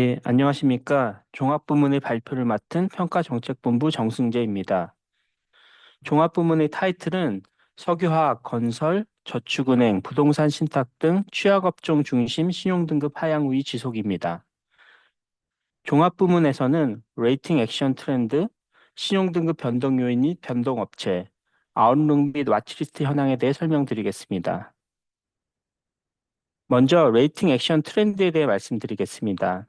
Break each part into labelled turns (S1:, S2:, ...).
S1: 예, 안녕하십니까. 종합부문의 발표를 맡은 평가정책본부 정승재입니다. 종합부문의 타이틀은 석유화학, 건설, 저축은행, 부동산 신탁 등 취약업종 중심 신용등급 하향 우위 지속입니다. 종합부문에서는 레이팅 액션 트렌드, 신용등급 변동 요인 및 변동업체, 아웃룩 및 와치리스트 현황에 대해 설명드리겠습니다. 먼저 레이팅 액션 트렌드에 대해 말씀드리겠습니다.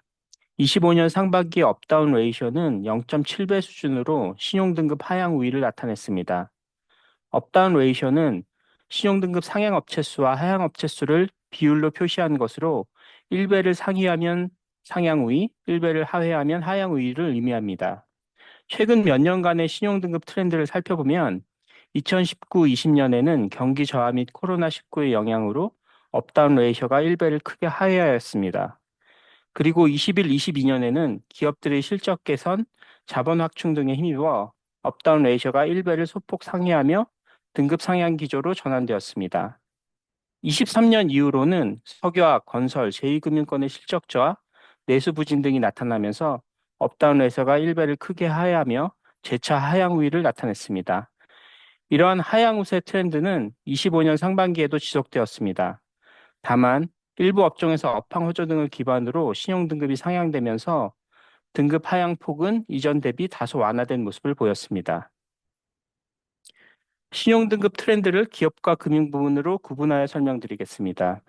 S1: 25년 상반기 업다운 레이셔는 0.7배 수준으로 신용등급 하향 우위를 나타냈습니다. 업다운 레이셔는 신용등급 상향 업체 수와 하향 업체 수를 비율로 표시한 것으로 1배를 상회하면 상향 우위, 1배를 하회하면 하향 우위를 의미합니다. 최근 몇 년간의 신용등급 트렌드를 살펴보면 2019-20년에는 경기 저하 및 코로나19의 영향으로 업다운 레이셔가 1배를 크게 하회하였습니다. 그리고 21-22년에는 기업들의 실적 개선, 자본 확충 등에 힘입어 업다운 레이셔가 1배를 소폭 상회하며 등급 상향 기조로 전환되었습니다. 23년 이후로는 석유화학, 건설, 제2금융권의 실적 저하, 내수 부진 등이 나타나면서 업다운 레이셔가 1배를 크게 하회하며 재차 하향 우위를 나타냈습니다. 이러한 하향 우세 트렌드는 25년 상반기에도 지속되었습니다. 다만 일부 업종에서 업황 호조 등을 기반으로 신용 등급이 상향되면서 등급 하향 폭은 이전 대비 다소 완화된 모습을 보였습니다. 신용 등급 트렌드를 기업과 금융 부문으로 구분하여 설명드리겠습니다.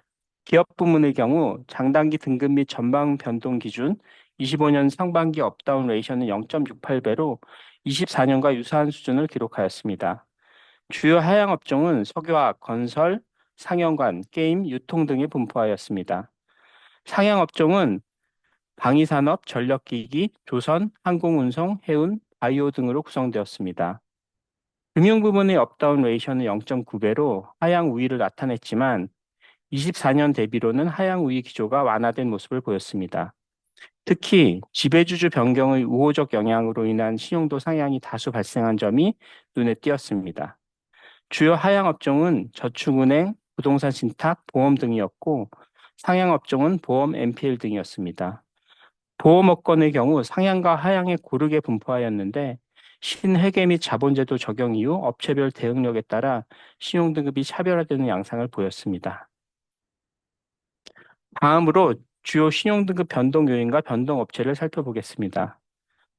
S1: 기업 부문의 경우 장단기 등급 및 전방 변동 기준 25년 상반기 업다운 레이셔는 0.68배로 24년과 유사한 수준을 기록하였습니다. 주요 하향 업종은 석유화학, 건설, 상영관, 게임, 유통 등에 분포하였습니다. 상향 업종은 방위산업, 전력기기, 조선, 항공운송, 해운, 바이오 등으로 구성되었습니다. 금융부문의 업다운 레이셔는 0.9배로 하향 우위를 나타냈지만 24년 대비로는 하향 우위 기조가 완화된 모습을 보였습니다. 특히 지배주주 변경의 우호적 영향으로 인한 신용도 상향이 다수 발생한 점이 눈에 띄었습니다. 주요 하향 업종은 저축은행, 부동산 신탁, 보험 등이었고 상향 업종은 보험, NPL 등이었습니다. 보험업권의 경우 상향과 하향에 고르게 분포하였는데 신회계 및 자본제도 적용 이후 업체별 대응력에 따라 신용등급이 차별화되는 양상을 보였습니다. 다음으로 주요 신용등급 변동 요인과 변동 업체를 살펴보겠습니다.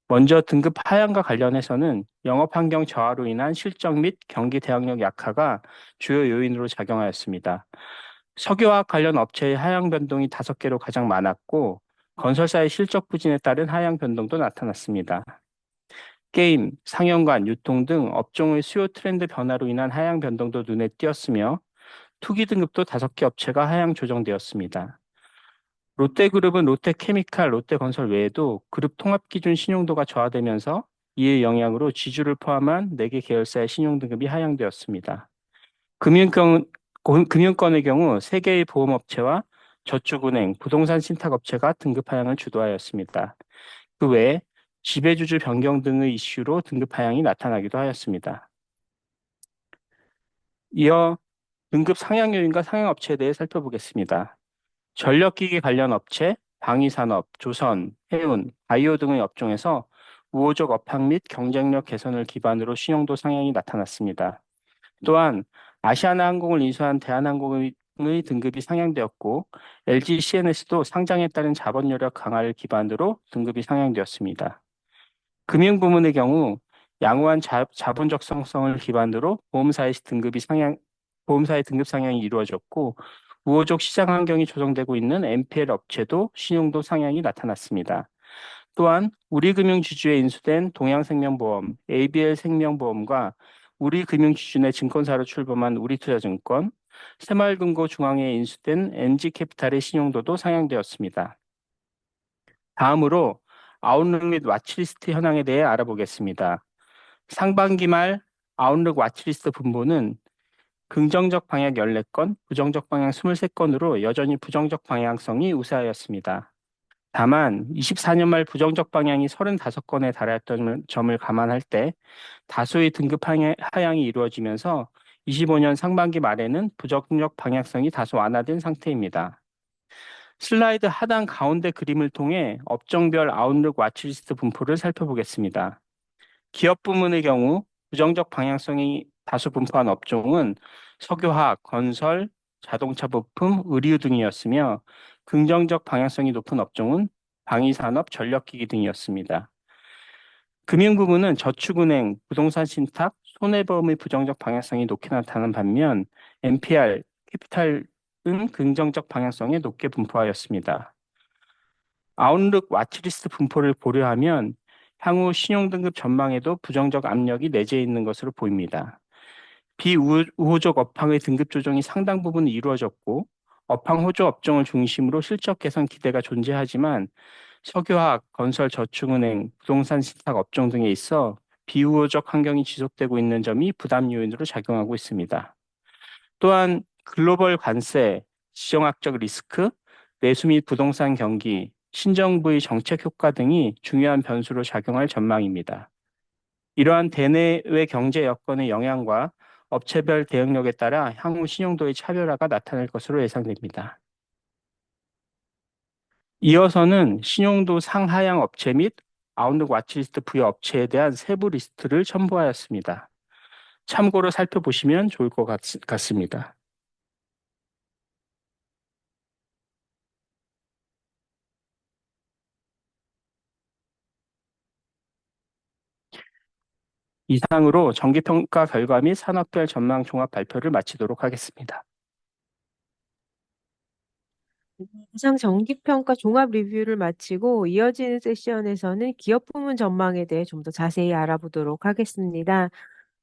S1: 먼저 등급 하향과 관련해서는 영업환경 저하로 인한 실적 및 경기 대응력 약화가 주요 요인으로 작용하였습니다. 석유화학 관련 업체의 하향 변동이 5개로 가장 많았고 건설사의 실적 부진에 따른 하향 변동도 나타났습니다. 게임, 상영관, 유통 등 업종의 수요 트렌드 변화로 인한 하향 변동도 눈에 띄었으며 투기 등급도 5개 업체가 하향 조정되었습니다. 롯데그룹은 롯데케미칼, 롯데건설 외에도 그룹 통합기준 신용도가 저하되면서 이의 영향으로 지주를 포함한 4개 계열사의 신용등급이 하향되었습니다. 금융권, 금융권의 경우 3개의 보험업체와 저축은행, 부동산 신탁업체가 등급 하향을 주도하였습니다. 그 외에 지배주주 변경 등의 이슈로 등급 하향이 나타나기도 하였습니다. 이어 등급 상향 요인과 상향 업체에 대해 살펴보겠습니다. 전력기기 관련 업체, 방위산업, 조선, 해운, 바이오 등의 업종에서 우호적 업황 및 경쟁력 개선을 기반으로 신용도 상향이 나타났습니다. 또한 아시아나항공을 인수한 대한항공의 등급이 상향되었고 LG CNS도 상장에 따른 자본 여력 강화를 기반으로 등급이 상향되었습니다. 금융 부문의 경우 양호한 자본 적성성을 기반으로 보험사의 등급 상향이 이루어졌고 우호적 시장 환경이 조성되고 있는 NPL 업체도 신용도 상향이 나타났습니다. 또한 우리금융지주에 인수된 동양생명보험, ABL생명보험과 우리금융지주내 증권사로 출범한 우리투자증권, 새마을금고중앙회에 인수된 NG캐피탈의 신용도도 상향되었습니다. 다음으로 아웃룩 및 와치리스트 현황에 대해 알아보겠습니다. 상반기 말 아웃룩 와치리스트 분포는 긍정적 방향 14건, 부정적 방향 23건으로 여전히 부정적 방향성이 우세하였습니다. 다만 24년 말 부정적 방향이 35건에 달했던 점을 감안할 때 다수의 등급 하향이 이루어지면서 25년 상반기 말에는 부정적 방향성이 다소 완화된 상태입니다. 슬라이드 하단 가운데 그림을 통해 업종별 아웃룩 와치리스트 분포를 살펴보겠습니다. 기업 부문의 경우 부정적 방향성이 다수 분포한 업종은 석유화학, 건설, 자동차 부품, 의류 등이었으며 긍정적 방향성이 높은 업종은 방위산업, 전력기기 등이었습니다. 금융 부문은 저축은행, 부동산 신탁, 손해보험의 부정적 방향성이 높게 나타난 반면 NPR, 캐피탈은 긍정적 방향성에 높게 분포하였습니다. 아웃룩 와치리스트 분포를 고려하면 향후 신용등급 전망에도 부정적 압력이 내재 있는 것으로 보입니다. 비우호적 업황의 등급 조정이 상당 부분 이루어졌고 업황 호조 업종을 중심으로 실적 개선 기대가 존재하지만 석유화학, 건설, 저축은행, 부동산 신탁 업종 등에 있어 비우호적 환경이 지속되고 있는 점이 부담 요인으로 작용하고 있습니다. 또한 글로벌 관세, 지정학적 리스크, 내수 및 부동산 경기, 신정부의 정책 효과 등이 중요한 변수로 작용할 전망입니다. 이러한 대내외 경제 여건의 영향과 업체별 대응력에 따라 향후 신용도의 차별화가 나타날 것으로 예상됩니다. 이어서는 신용도 상하향 업체 및 아웃룩 와치리스트 부여 업체에 대한 세부 리스트를 첨부하였습니다. 참고로 살펴보시면 좋을 것 같습니다. 이상으로 정기평가 결과 및 산업별 전망 종합 발표를 마치도록 하겠습니다.
S2: 이상 정기평가 종합 리뷰를 마치고 이어지는 세션에서는 기업 부문 전망에 대해 좀 더 자세히 알아보도록 하겠습니다.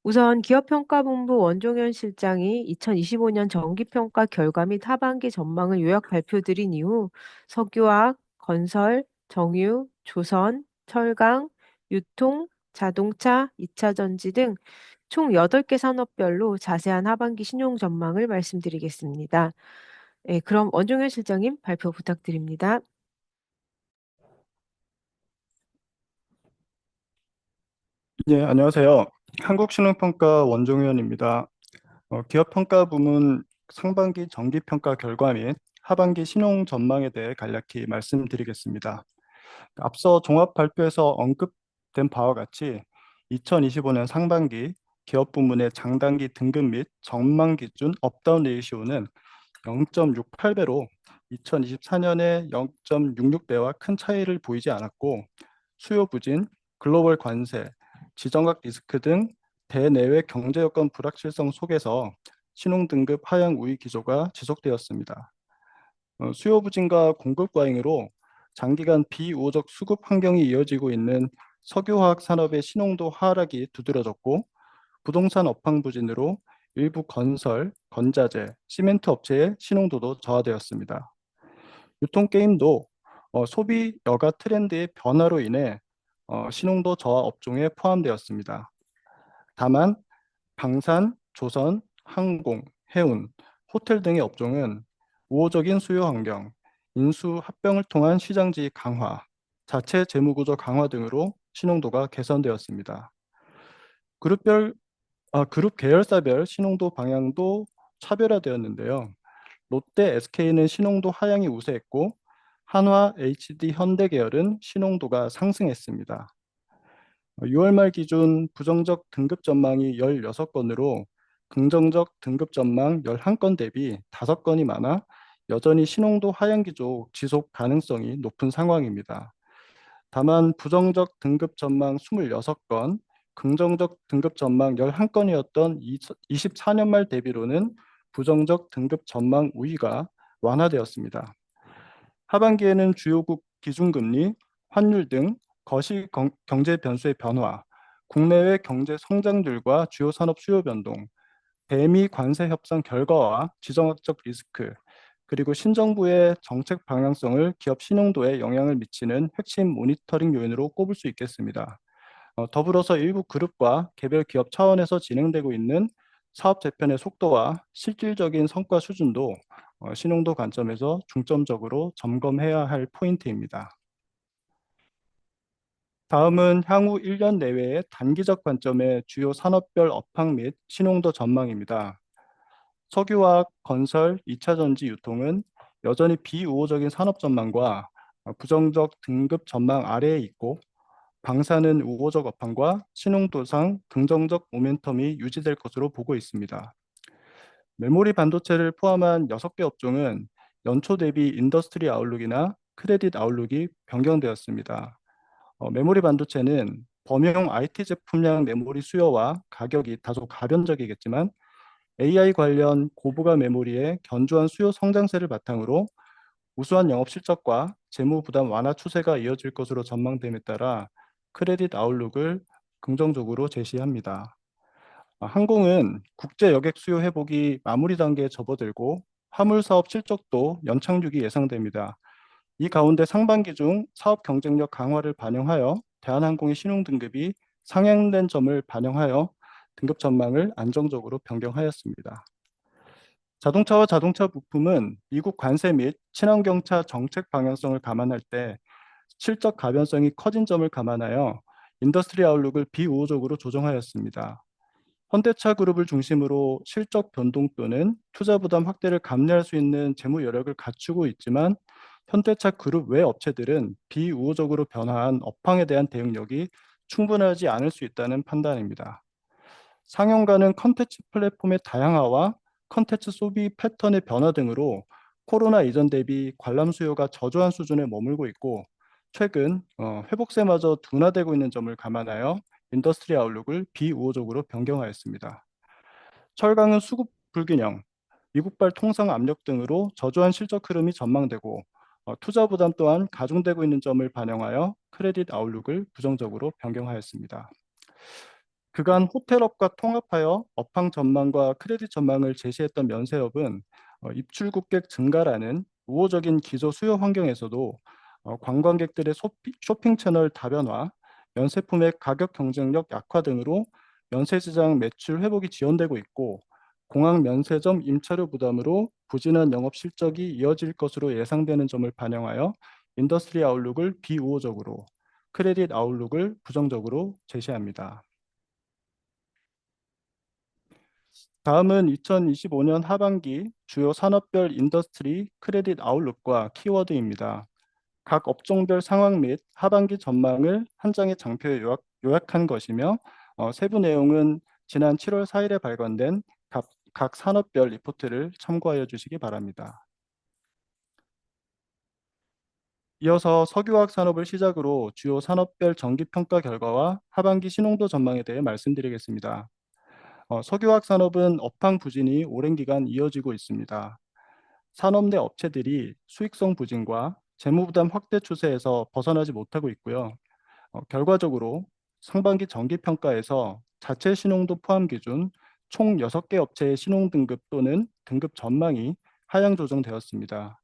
S2: 우선 기업평가본부 원종현 실장이 2025년 정기평가 결과 및 하반기 전망을 요약 발표드린 이후 석유화학, 건설, 정유, 조선, 철강, 유통, 자동차, 2차 전지 등 총 8개 산업별로 자세한 하반기 신용 전망을 말씀드리겠습니다. 네, 그럼 원종현 실장님 발표 부탁드립니다.
S3: 네, 안녕하세요. 한국신용평가 원종현입니다. 기업평가 부문 상반기 정기평가 결과 및 하반기 신용 전망에 대해 간략히 말씀드리겠습니다. 앞서 종합 발표에서 언급된 바와 같이 2025년 상반기 기업 부문의 장단기 등급 및 전망 기준 업다운 레이시오는 0.68배로 2024년에 0.66배와 큰 차이를 보이지 않았고 수요 부진, 글로벌 관세, 지정학 리스크 등 대내외 경제 여건 불확실성 속에서 신용 등급 하향 우위 기조가 지속되었습니다. 수요 부진과 공급 과잉으로 장기간 비우호적 수급 환경이 이어지고 있는 석유화학 산업의 신용도 하락이 두드러졌고 부동산 업황 부진으로 일부 건설, 건자재, 시멘트 업체의 신용도도 저하되었습니다. 유통게임도 소비 여가 트렌드의 변화로 인해 신용도 저하 업종에 포함되었습니다. 다만 방산, 조선, 항공, 해운, 호텔 등의 업종은 우호적인 수요 환경, 인수 합병을 통한 시장지 강화, 자체 재무구조 강화 등으로 신용도가 개선되었습니다. 그룹별 그룹 계열사별 신용도 방향도 차별화되었는데요. 롯데, SK는 신용도 하향이 우세했고 한화, HD, 현대 계열은 신용도가 상승했습니다. 6월 말 기준 부정적 등급 전망이 16건으로 긍정적 등급 전망 11건 대비 5건이 많아 여전히 신용도 하향 기조 지속 가능성이 높은 상황입니다. 다만 부정적 등급 전망 26건, 긍정적 등급 전망 11건이었던 24년 말 대비로는 부정적 등급 전망 우위가 완화되었습니다. 하반기에는 주요국 기준금리, 환율 등 거시 경제 변수의 변화, 국내외 경제 성장률과 주요 산업 수요 변동, 대미 관세 협상 결과와 지정학적 리스크, 그리고 신정부의 정책 방향성을 기업 신용도에 영향을 미치는 핵심 모니터링 요인으로 꼽을 수 있겠습니다. 더불어서 일부 그룹과 개별 기업 차원에서 진행되고 있는 사업 재편의 속도와 실질적인 성과 수준도 신용도 관점에서 중점적으로 점검해야 할 포인트입니다. 다음은 향후 1년 내외의 단기적 관점의 주요 산업별 업황 및 신용도 전망입니다. 석유화학, 건설, 2차 전지 유통은 여전히 비우호적인 산업 전망과 부정적 등급 전망 아래에 있고, 방사는 우호적 업황과 신흥도상 긍정적 모멘텀이 유지될 것으로 보고 있습니다. 메모리 반도체를 포함한 6개 업종은 연초 대비 인더스트리 아웃룩이나 크레딧 아웃룩이 변경되었습니다. 메모리 반도체는 범용 IT 제품량 메모리 수요와 가격이 다소 가변적이겠지만, AI 관련 고부가 메모리의 견조한 수요 성장세를 바탕으로 우수한 영업 실적과 재무 부담 완화 추세가 이어질 것으로 전망됨에 따라 크레딧 아웃룩을 긍정적으로 제시합니다. 항공은 국제 여객 수요 회복이 마무리 단계에 접어들고 화물 사업 실적도 연착륙이 예상됩니다. 이 가운데 상반기 중 사업 경쟁력 강화를 반영하여 대한항공의 신용 등급이 상향된 점을 반영하여 등급 전망을 안정적으로 변경하였습니다. 자동차와 자동차 부품은 미국 관세 및 친환경차 정책 방향성을 감안할 때 실적 가변성이 커진 점을 감안하여 인더스트리 아웃룩을 비우호적으로 조정하였습니다. 현대차 그룹을 중심으로 실적 변동 또는 투자 부담 확대를 감내할 수 있는 재무 여력을 갖추고 있지만, 현대차 그룹 외 업체들은 비우호적으로 변화한 업황에 대한 대응력이 충분하지 않을 수 있다는 판단입니다. 상용가는 컨텐츠 플랫폼의 다양화와 컨텐츠 소비 패턴의 변화 등으로 코로나 이전 대비 관람 수요가 저조한 수준에 머물고 있고, 최근 회복세마저 둔화되고 있는 점을 감안하여 인더스트리 아웃룩을 비우호적으로 변경하였습니다. 철강은 수급 불균형, 미국발 통상 압력 등으로 저조한 실적 흐름이 전망되고, 투자 부담 또한 가중되고 있는 점을 반영하여 크레딧 아웃룩을 부정적으로 변경하였습니다. 그간 호텔업과 통합하여 업황 전망과 크레딧 전망을 제시했던 면세업은 입출 국객 증가라는 우호적인 기조 수요 환경에서도 관광객들의 쇼핑 채널 다변화, 면세품의 가격 경쟁력 약화 등으로 면세시장 매출 회복이 지연되고 있고, 공항 면세점 임차료 부담으로 부진한 영업 실적이 이어질 것으로 예상되는 점을 반영하여 인더스트리 아웃룩을 비우호적으로, 크레딧 아웃룩을 부정적으로 제시합니다. 다음은 2025년 하반기 주요 산업별 인더스트리 크레딧 아웃룩과 키워드입니다. 각 업종별 상황 및 하반기 전망을 한 장의 장표에 요약한 것이며, 세부 내용은 지난 7월 4일에 발간된 각 산업별 리포트를 참고하여 주시기 바랍니다. 이어서 석유화학 산업을 시작으로 주요 산업별 정기평가 결과와 하반기 신홍도 전망에 대해 말씀드리겠습니다. 석유화학 산업은 업황 부진이 오랜 기간 이어지고 있습니다. 산업 내 업체들이 수익성 부진과 재무 부담 확대 추세에서 벗어나지 못하고 있고요. 결과적으로 상반기 정기 평가에서 자체 신용도 포함 기준 총 6개 업체의 신용 등급 또는 등급 전망이 하향 조정되었습니다.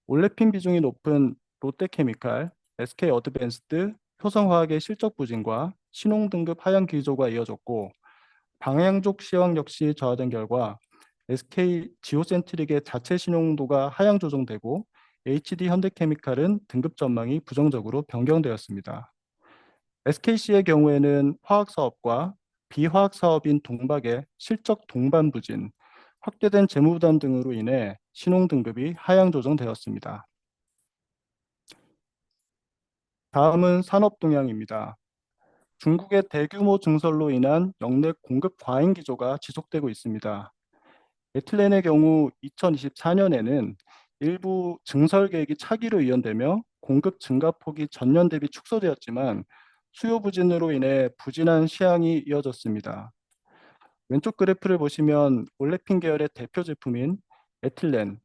S3: 올레핀 비중이 높은 롯데케미칼, SK 어드밴스드, 효성화학의 실적 부진과 신용 등급 하향 기조가 이어졌고, 방향족 시황 역시 저하된 결과 SK 지오센트릭의 자체 신용도가 하향 조정되고, HD 현대케미칼은 등급 전망이 부정적으로 변경되었습니다. SKC의 경우에는 화학 사업과 비화학 사업인 동박의 실적 동반 부진, 확대된 재무 부담 등으로 인해 신용 등급이 하향 조정되었습니다. 다음은 산업 동향입니다. 중국의 대규모 증설로 인한 역내 공급 과잉 기조가 지속되고 있습니다. 에틸렌의 경우 2024년에는 일부 증설 계획이 차기로 이연되며 공급 증가폭이 전년 대비 축소되었지만, 수요 부진으로 인해 부진한 시황이 이어졌습니다. 왼쪽 그래프를 보시면 올레핀 계열의 대표 제품인 에틸렌,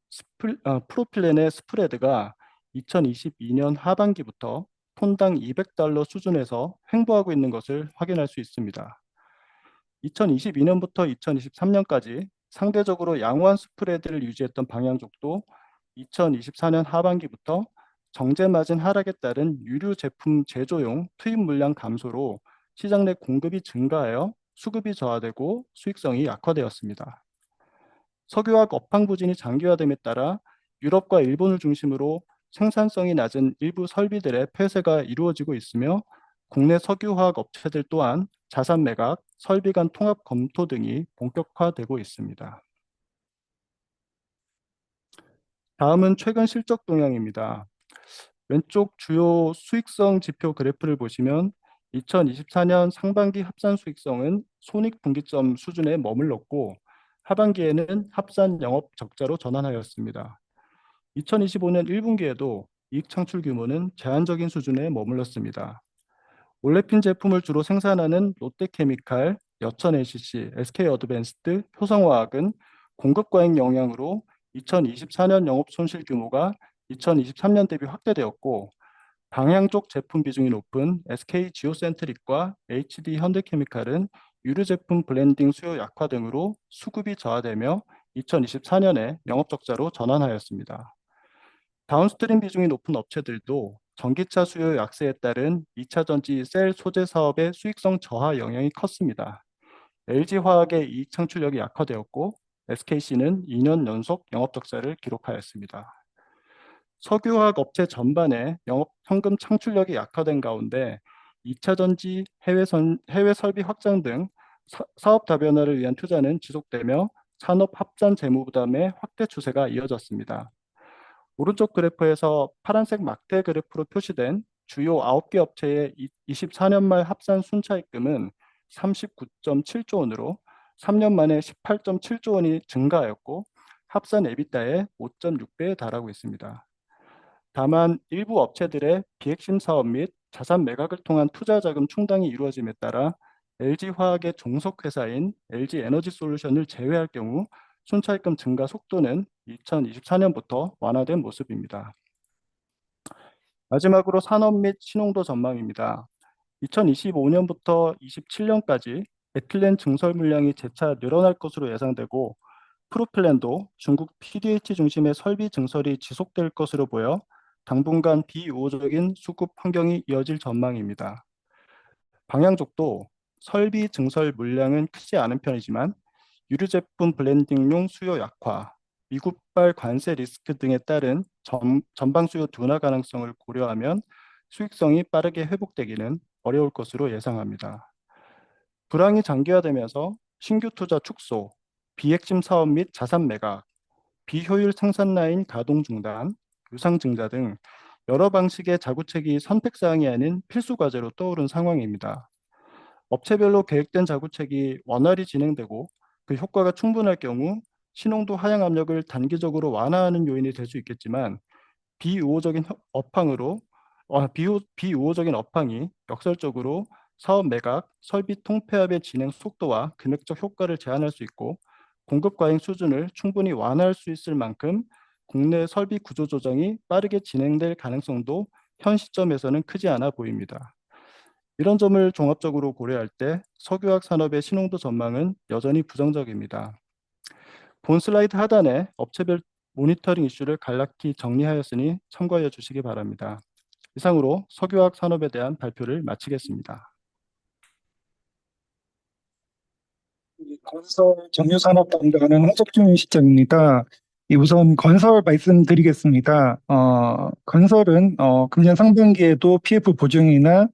S3: 프로필렌의 스프레드가 2022년 하반기부터 톤당 $200 수준에서 횡보하고 있는 것을 확인할 수 있습니다. 2022년부터 2023년까지 상대적으로 양호한 스프레드를 유지했던 방향족도 2024년 하반기부터 정제 마진 하락에 따른 유류 제품 제조용 투입 물량 감소로 시장 내 공급이 증가하여 수급이 저하되고 수익성이 약화되었습니다. 석유화학 업황 부진이 장기화됨에 따라 유럽과 일본을 중심으로 생산성이 낮은 일부 설비들의 폐쇄가 이루어지고 있으며, 국내 석유화학 업체들 또한 자산 매각, 설비 간 통합 검토 등이 본격화되고 있습니다. 다음은 최근 실적 동향입니다. 왼쪽 주요 수익성 지표 그래프를 보시면 2024년 상반기 합산 수익성은 손익분기점 수준에 머물렀고 하반기에는 합산 영업 적자로 전환하였습니다. 2025년 1분기에도 이익 창출 규모는 제한적인 수준에 머물렀습니다. 올레핀 제품을 주로 생산하는 롯데케미칼, 여천 NCC, SK어드밴스드, 효성화학은 공급 과잉 영향으로 2024년 영업 손실 규모가 2023년 대비 확대되었고 방향 쪽 제품 비중이 높은 SK 지오센트릭과 HD 현대케미칼은 유류 제품 블렌딩 수요 약화 등으로 수급이 저하되며 2024년에 영업 적자로 전환하였습니다. 다운스트림 비중이 높은 업체들도 전기차 수요 약세에 따른 2차 전지 셀 소재 사업의 수익성 저하 영향이 컸습니다. LG화학의 이익 창출력이 약화되었고 SKC는 2년 연속 영업 적자를 기록하였습니다. 석유화학 업체 전반의 영업 현금 창출력이 약화된 가운데 2차 전지 해외 설비 확장 등 사업 다변화를 위한 투자는 지속되며 산업 합산 재무 부담의 확대 추세가 이어졌습니다. 오른쪽 그래프에서 파란색 막대 그래프로 표시된 주요 9개 업체의 24년 말 합산 순차입금은 39.7조 원으로 3년 만에 18.7조 원이 증가하였고 합산 에비타의 5.6배에 달하고 있습니다. 다만 일부 업체들의 비핵심 사업 및 자산 매각을 통한 투자 자금 충당이 이루어짐에 따라 LG화학의 종속 회사인 LG에너지솔루션을 제외할 경우 순차입금 증가 속도는 2024년부터 완화된 모습입니다. 마지막으로 산업 및 신용도 전망입니다. 2025년부터 27년까지 에틸렌 증설 물량이 재차 늘어날 것으로 예상되고 프로필렌도 중국 PDH 중심의 설비 증설이 지속될 것으로 보여 당분간 비우호적인 수급 환경이 이어질 전망입니다. 방향족도 설비 증설 물량은 크지 않은 편이지만 유류 제품 블렌딩용 수요 약화, 미국발 관세 리스크 등에 따른 전방 수요 둔화 가능성을 고려하면 수익성이 빠르게 회복되기는 어려울 것으로 예상합니다. 불황이 장기화되면서 신규 투자 축소, 비핵심 사업 및 자산 매각, 비효율 생산 라인 가동 중단, 유상 증자 등 여러 방식의 자구책이 선택 사항이 아닌 필수 과제로 떠오른 상황입니다. 업체별로 계획된 자구책이 원활히 진행되고 그 효과가 충분할 경우 신용도 하향 압력을 단기적으로 완화하는 요인이 될 수 있겠지만 비우호적인 업황으로 비우호적인 업황이 역설적으로 사업 매각, 설비 통폐합의 진행 속도와 금액적 효과를 제한할 수 있고 공급 과잉 수준을 충분히 완화할 수 있을 만큼 국내 설비 구조 조정이 빠르게 진행될 가능성도 현 시점에서는 크지 않아 보입니다. 이런 점을 종합적으로 고려할 때 석유화학 산업의 신홍도 전망은 여전히 부정적입니다. 본 슬라이드 하단에 업체별 모니터링 이슈를 간략히 정리하였으니 참고하여 주시기 바랍니다. 이상으로 석유화학 산업에 대한 발표를 마치겠습니다.
S4: 건설 정유산업 담당하는 홍석준 실장입니다. 우선 건설 말씀드리겠습니다. 건설은 금년 상반기에도 PF 보증이나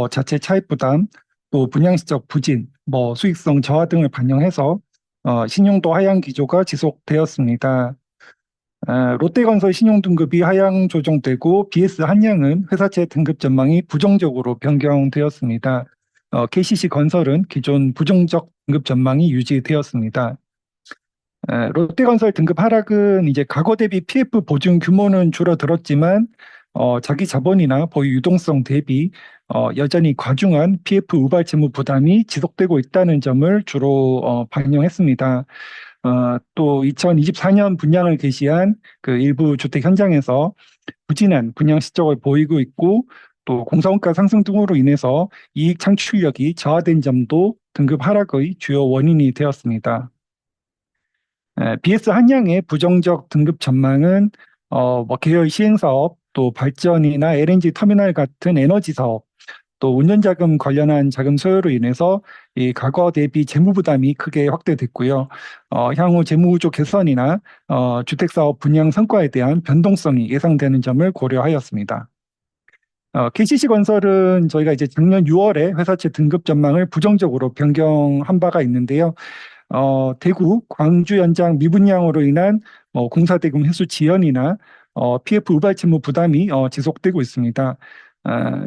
S4: 자체 차입 부담, 또 분양시적 부진, 수익성 저하 등을 반영해서 신용도 하향 기조가 지속되었습니다. 롯데건설 신용등급이 하향 조정되고 BS 한양은 회사채 등급 전망이 부정적으로 변경되었습니다. KCC 건설은 기존 부정적 등급 전망이 유지되었습니다. 롯데건설 등급 하락은 이제 과거 대비 PF 보증 규모는 줄어들었지만 자기 자본이나 보유 유동성 대비 여전히 과중한 PF 우발 채무 부담이 지속되고 있다는 점을 주로 반영했습니다. 또 2024년 분양을 개시한 그 일부 주택 현장에서 부진한 분양 실적을 보이고 있고 또 공사원가 상승 등으로 인해서 이익 창출력이 저하된 점도 등급 하락의 주요 원인이 되었습니다. BS 한양의 부정적 등급 전망은 계열 시행사업, 또 발전이나 LNG 터미널 같은 에너지 사업, 또 운전자금 관련한 자금 소요로 인해서 이 과거 대비 재무 부담이 크게 확대됐고요. 향후 재무구조 개선이나 주택사업 분양 성과에 대한 변동성이 예상되는 점을 고려하였습니다. KCC 건설은 저희가 이제 작년 6월에 회사채 등급 전망을 부정적으로 변경한 바가 있는데요. 대구, 광주 연장 미분양으로 인한 공사대금 회수 지연이나 PF 우발 채무 부담이 지속되고 있습니다.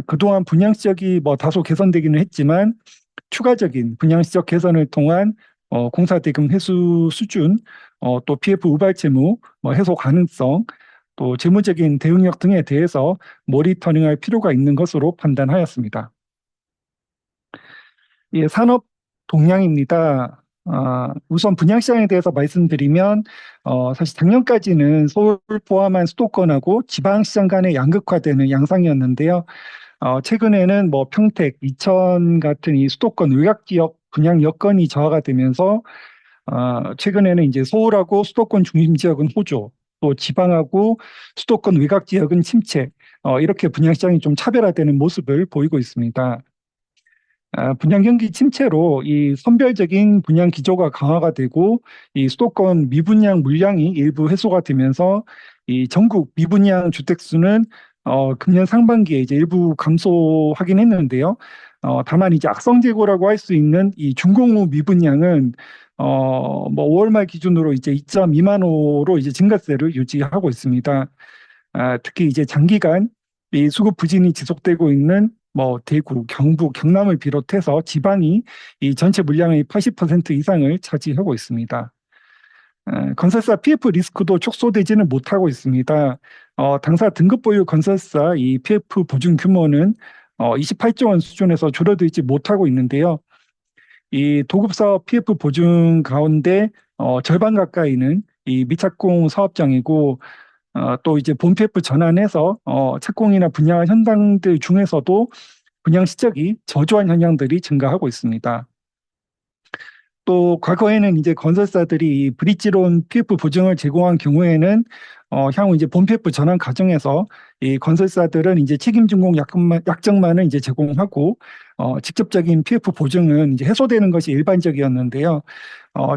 S4: 그동안 분양 시적이 다소 개선되기는 했지만 추가적인 분양 시적 개선을 통한 공사대금 회수 수준, 또 PF 우발 채무 해소 가능성, 또 재무적인 대응력 등에 대해서 모니터링할 필요가 있는 것으로 판단하였습니다. 예, 산업 동향입니다. 우선 분양시장에 대해서 말씀드리면 사실 작년까지는 서울 포함한 수도권하고 지방시장 간의 양극화되는 양상이었는데요. 최근에는 평택, 이천 같은 이 수도권 외곽 지역 분양 여건이 저하가 되면서 최근에는 이제 서울하고 수도권 중심 지역은 호조, 또 지방하고 수도권 외곽 지역은 침체, 이렇게 분양시장이 좀 차별화되는 모습을 보이고 있습니다. 분양 경기 침체로 이 선별적인 분양 기조가 강화가 되고 이 수도권 미분양 물량이 일부 해소가 되면서 이 전국 미분양 주택 수는 금년 상반기에 이제 일부 감소하긴 했는데요. 다만 이제 악성 재고라고 할 수 있는 이 준공후 미분양은 5월 말 기준으로 이제 2.2만 호로 이제 증가세를 유지하고 있습니다. 특히 이제 장기간 이 수급 부진이 지속되고 있는 대구, 경북, 경남을 비롯해서 지방이 이 전체 물량의 80% 이상을 차지하고 있습니다. 건설사 PF 리스크도 축소되지는 못하고 있습니다. 당사 등급 보유 건설사 이 PF 보증 규모는 28조 원 수준에서 줄어들지 못하고 있는데요. 이 도급 사업 PF 보증 가운데 절반 가까이는 이 미착공 사업장이고 또 이제 본 PF 전환해서 착공이나 분양 현장들 중에서도 분양 시적이 저조한 현황들이 증가하고 있습니다. 또 과거에는 이제 건설사들이 이 브릿지론 PF 보증을 제공한 경우에는 향후 이제 본 PF 전환 과정에서 이 건설사들은 이제 책임 준공 약정만을 이제 제공하고 직접적인 PF 보증은 이제 해소되는 것이 일반적이었는데요.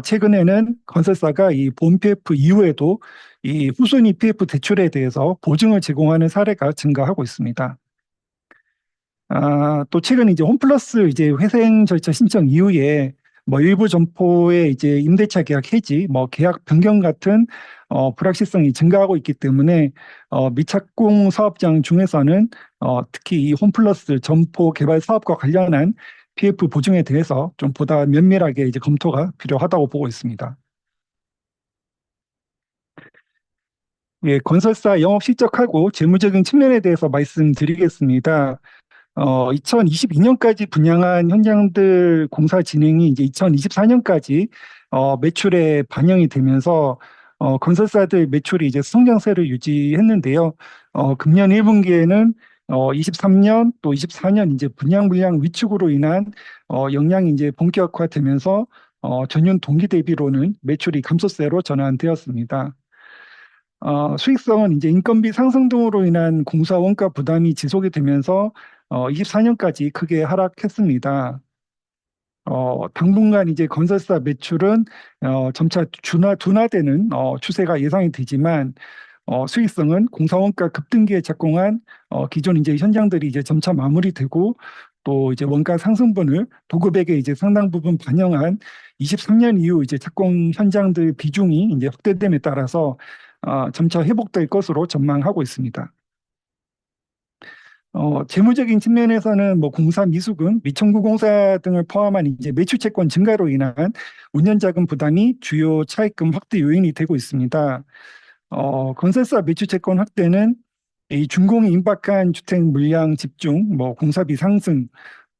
S4: 최근에는 건설사가 이 본 PF 이후에도 이 후순위 PF 대출에 대해서 보증을 제공하는 사례가 증가하고 있습니다. 또 최근 이제 홈플러스 이제 회생 절차 신청 이후에 일부 점포의 이제 임대차 계약 해지, 계약 변경 같은 불확실성이 증가하고 있기 때문에 미착공 사업장 중에서는 특히 이 홈플러스 점포 개발 사업과 관련한 PF 보증에 대해서 좀 보다 면밀하게 이제 검토가 필요하다고 보고 있습니다. 예, 건설사 영업 실적하고 재무적인 측면에 대해서 말씀드리겠습니다. 2022년까지 분양한 현장들 공사 진행이 이제 2024년까지 매출에 반영이 되면서 건설사들 매출이 이제 성장세를 유지했는데요. 금년 1분기에는 23년 또 24년 이제 분양 물량 위축으로 인한 영향이 이제 본격화되면서 전년 동기 대비로는 매출이 감소세로 전환되었습니다. 수익성은 이제 인건비 상승 등으로 인한 공사 원가 부담이 지속이 되면서 24년까지 크게 하락했습니다. 당분간 이제 건설사 매출은 점차 둔화되는 추세가 예상이 되지만 수익성은 공사 원가 급등기에 착공한 기존 이제 현장들이 이제 점차 마무리되고 또 이제 원가 상승분을 도급액에 이제 상당 부분 반영한 23년 이후 이제 착공 현장들 비중이 이제 확대됨에 따라서 점차 회복될 것으로 전망하고 있습니다. 재무적인 측면에서는 공사 미수금, 미청구 공사 등을 포함한 이제 매출 채권 증가로 인한 운영자금 부담이 주요 차입금 확대 요인이 되고 있습니다. 건설사 매출 채권 확대는 이 준공이 임박한 주택 물량 집중, 공사비 상승,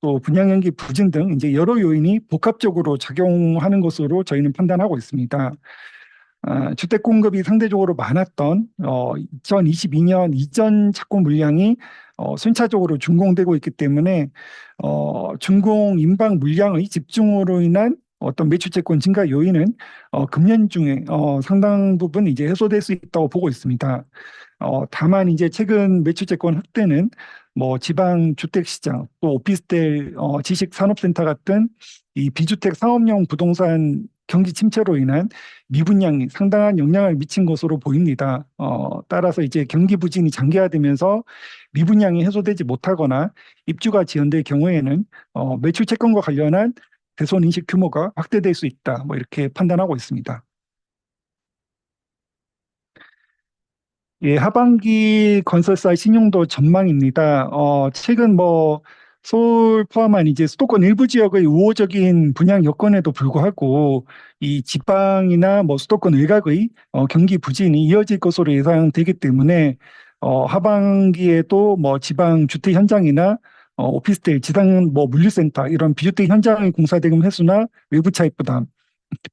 S4: 또 분양 연기 부진 등 이제 여러 요인이 복합적으로 작용하는 것으로 저희는 판단하고 있습니다. 주택 공급이 상대적으로 많았던 2022년 이전 착공 물량이 순차적으로 준공되고 있기 때문에 준공 임박 물량의 집중으로 인한 어떤 매출채권 증가 요인은 금년 중에 상당 부분 이제 해소될 수 있다고 보고 있습니다. 다만 이제 최근 매출채권 확대는 지방 주택 시장 또 오피스텔 지식 산업센터 같은 이 비주택 상업용 부동산 경기 침체로 인한 미분양이 상당한 영향을 미친 것으로 보입니다. 따라서 이제 경기 부진이 장기화되면서 미분양이 해소되지 못하거나 입주가 지연될 경우에는 매출 채권과 관련한 대손 인식 규모가 확대될 수 있다. 뭐 이렇게 판단하고 있습니다. 예, 하반기 건설사 신용도 전망입니다. 최근 서울 포함한 이제 수도권 일부 지역의 우호적인 분양 여건에도 불구하고 이 지방이나 수도권 외곽의 경기 부진이 이어질 것으로 예상되기 때문에 하반기에도 지방 주택 현장이나 오피스텔, 지상 물류센터 이런 비주택 현장의 공사대금 회수나 외부 차입 부담,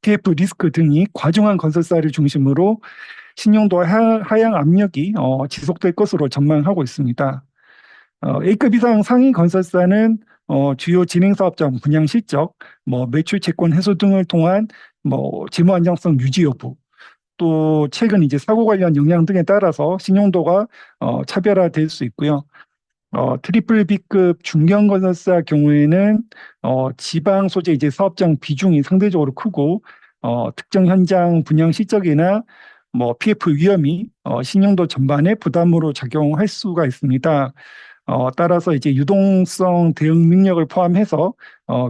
S4: PF 리스크 등이 과중한 건설사를 중심으로 신용도와 하향 압력이 지속될 것으로 전망하고 있습니다. A급 이상 상위 건설사는 주요 진행사업장 분양 실적, 매출 채권 해소 등을 통한 재무 안정성 유지 여부, 또 최근 이제 사고 관련 영향 등에 따라서 신용도가 차별화될 수 있고요. 트리플 B급 중견 건설사 경우에는 지방 소재 이제 사업장 비중이 상대적으로 크고 특정 현장 분양 실적이나 PF 위험이 신용도 전반에 부담으로 작용할 수가 있습니다. 따라서 이제 유동성 대응 능력을 포함해서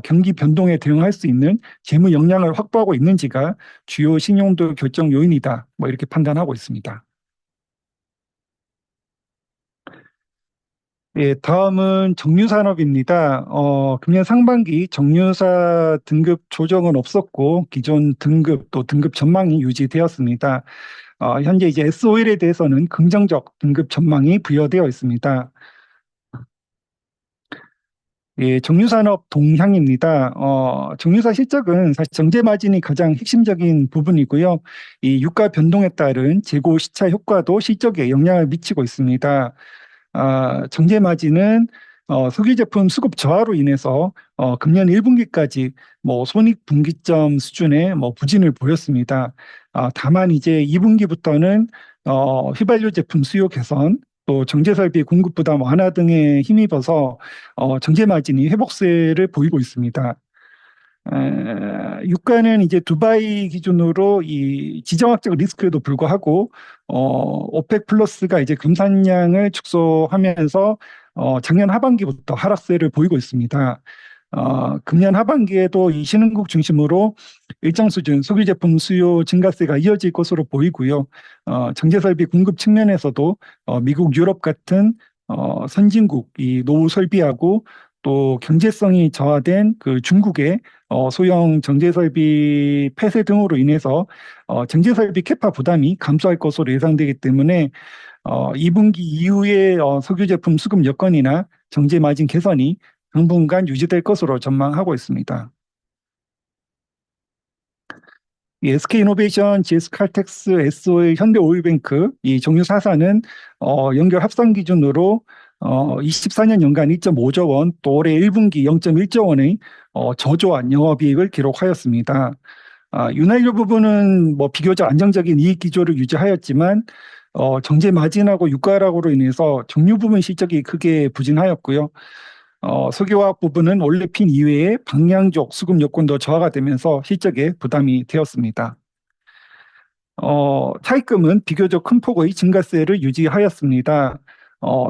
S4: 경기 변동에 대응할 수 있는 재무 역량을 확보하고 있는지가 주요 신용도 결정 요인이다. 이렇게 판단하고 있습니다. 예, 다음은 정유산업입니다. 금년 상반기 정유사 등급 조정은 없었고 기존 등급 또 등급 전망이 유지되었습니다. 현재 이제 S-오일에 대해서는 긍정적 등급 전망이 부여되어 있습니다. 예, 정유산업 동향입니다. 정유사 실적은 사실 정제 마진이 가장 핵심적인 부분이고요. 이 유가 변동에 따른 재고 시차 효과도 실적에 영향을 미치고 있습니다. 정제 마진은 석유 제품 수급 저하로 인해서 금년 1분기까지 손익 분기점 수준의 부진을 보였습니다. 다만 이제 2분기부터는 휘발유 제품 수요 개선, 또 정제 설비 공급 부담 완화 등에 힘입어서 정제 마진이 회복세를 보이고 있습니다. 유가는 이제 두바이 기준으로 이 지정학적 리스크에도 불구하고 오펙 플러스가 이제 감산량을 축소하면서 작년 하반기부터 하락세를 보이고 있습니다. 금년 하반기에도 이 신흥국 중심으로 일정 수준 석유 제품 수요 증가세가 이어질 것으로 보이고요. 정제 설비 공급 측면에서도 미국, 유럽 같은 선진국 이 노후 설비하고 또 경제성이 저하된 그 중국의 소형 정제설비 폐쇄 등으로 인해서 정제설비 캐파 부담이 감소할 것으로 예상되기 때문에 2분기 이후에 석유 제품 수급 여건이나 정제 마진 개선이 당분간 유지될 것으로 전망하고 있습니다. 이 SK이노베이션, GS칼텍스, S-오일, 현대오일뱅크 이 정유사사는 연결 합산 기준으로 24년 연간 2.5조 원, 또 올해 1분기 0.1조 원의 저조한 영업이익을 기록하였습니다. 윤활유 부분은 비교적 안정적인 이익 기조를 유지하였지만 정제 마진하고 유가 하락으로 인해서 정유 부분 실적이 크게 부진하였고요. 석유화학 부분은 올레핀 이외에 방향족 수급 여건도 저하가 되면서 실적에 부담이 되었습니다. 차입금은 비교적 큰 폭의 증가세를 유지하였습니다.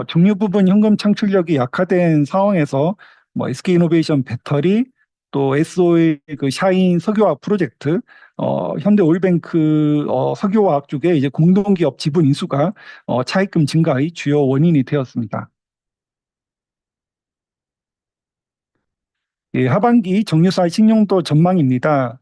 S4: 정유 부분 현금 창출력이 약화된 상황에서 SK이노베이션 배터리, 또 S-오일 그 샤인 석유화학 프로젝트, 현대오일뱅크 석유화학 쪽에 이제 공동기업 지분 인수가 차입금 증가의 주요 원인이 되었습니다. 예, 하반기 정유사 신용도 전망입니다.